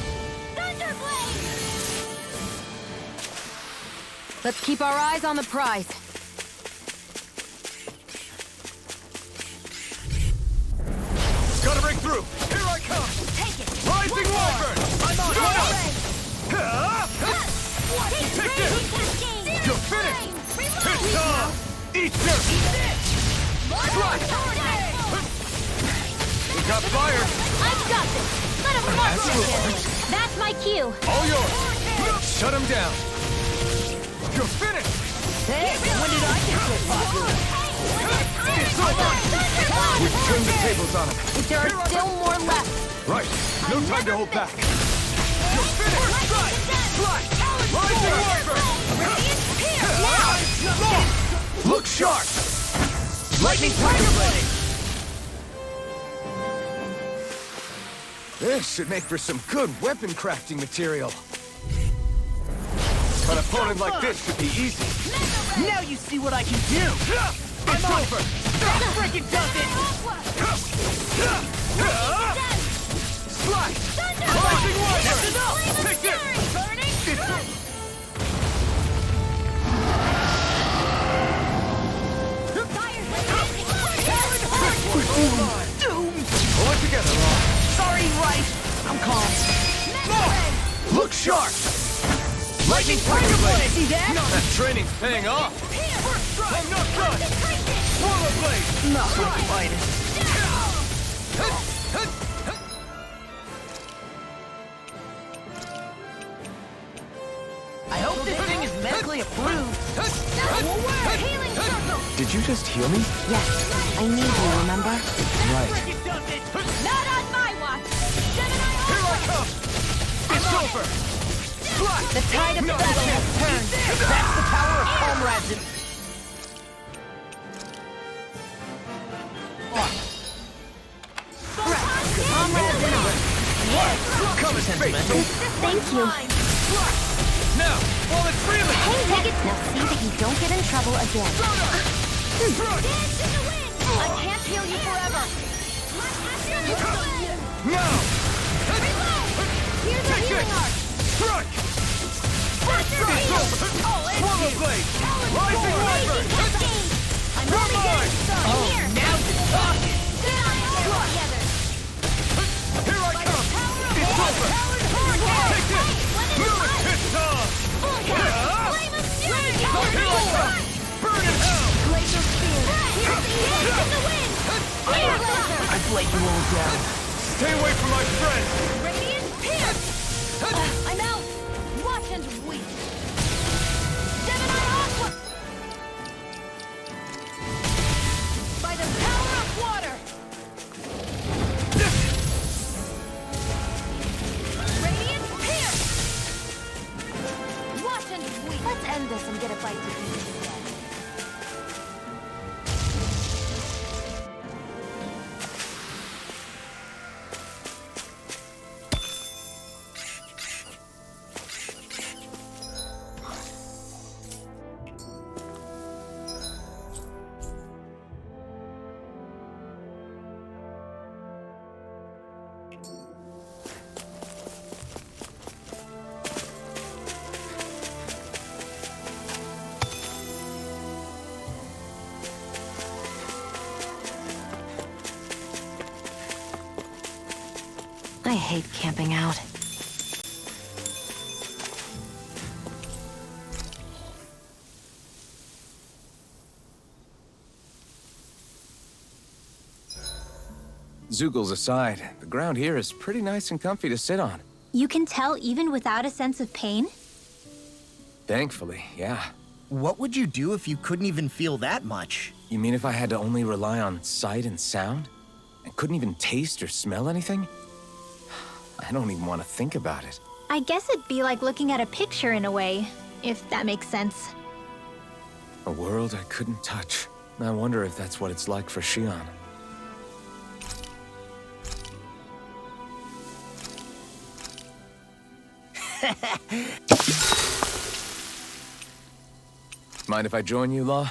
Thunderblade! Let's keep our eyes on the prize. Gotta break through. Here I come. Take it! Rising Wyvern! I'm on Take this! You're finished! It's time! Eat dirt! Strike! We got fire! I've got this! Let him watch it! That's my cue! All yours! Shut him down! You're finished! Hey, when did I get so popular? It's over! We've turned the tables on him. But there are still more left. Right. No time to hold back. You're finished! Strike! Strike! Rising Wyvern! Look sharp! Lightning Tiger Blade! This should make for some good weapon crafting material. An opponent like this should be easy. Now you see what I can do! It's over! That freaking does it! Slide! Rising Wyvern! That's enough! Take this! Pull it together, Law. Sorry, right! I'm calm. Look sharp! Lightning Tiger Blade! See that? That training's paying off! I'm not done! Swallow Blade! Not with the finest. I hope this thing is medically approved. Healing circle! Did you just heal me? Yes, I need you, remember? Right. Freaking does it! Not on my watch! Gemini Here I come! It's over! Slide! The tide of battle has turned. That's the power of comrades. Come and sentimental! Thank you. Now, while it's reeling! Hey, take it. Now see that you don't get in trouble again. Strike! I can't heal you forever! Now! Here's a Take healing this! arc! Strike! It's over! Swallow Blade! Rising Wyvern! I'm only getting started! Here! Now you're talking! Here I come! It's over! Take this! It's on! Here I come! Burn in hell! I've let you all down. Stay away from my friend! Radiant Pierce! I'm out! Watch and weep! Gemini Aqua! By the power of water! Radiant Pierce! Watch and weep! Let's end this and get a bite to eat instead. I hate camping out. Zoogles aside, the ground here is pretty nice and comfy to sit on. You can tell even without a sense of pain? Thankfully, yeah. What would you do if you couldn't even feel that much? You mean if I had to only rely on sight and sound? And couldn't even taste or smell anything? I don't even want to think about it. I guess it'd be like looking at a picture in a way, if that makes sense. A world I couldn't touch. I wonder if that's what it's like for Shion. Mind if I join you, Law?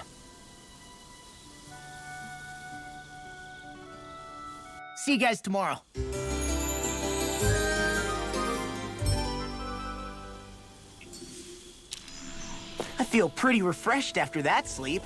See you guys tomorrow. I feel pretty refreshed after that sleep.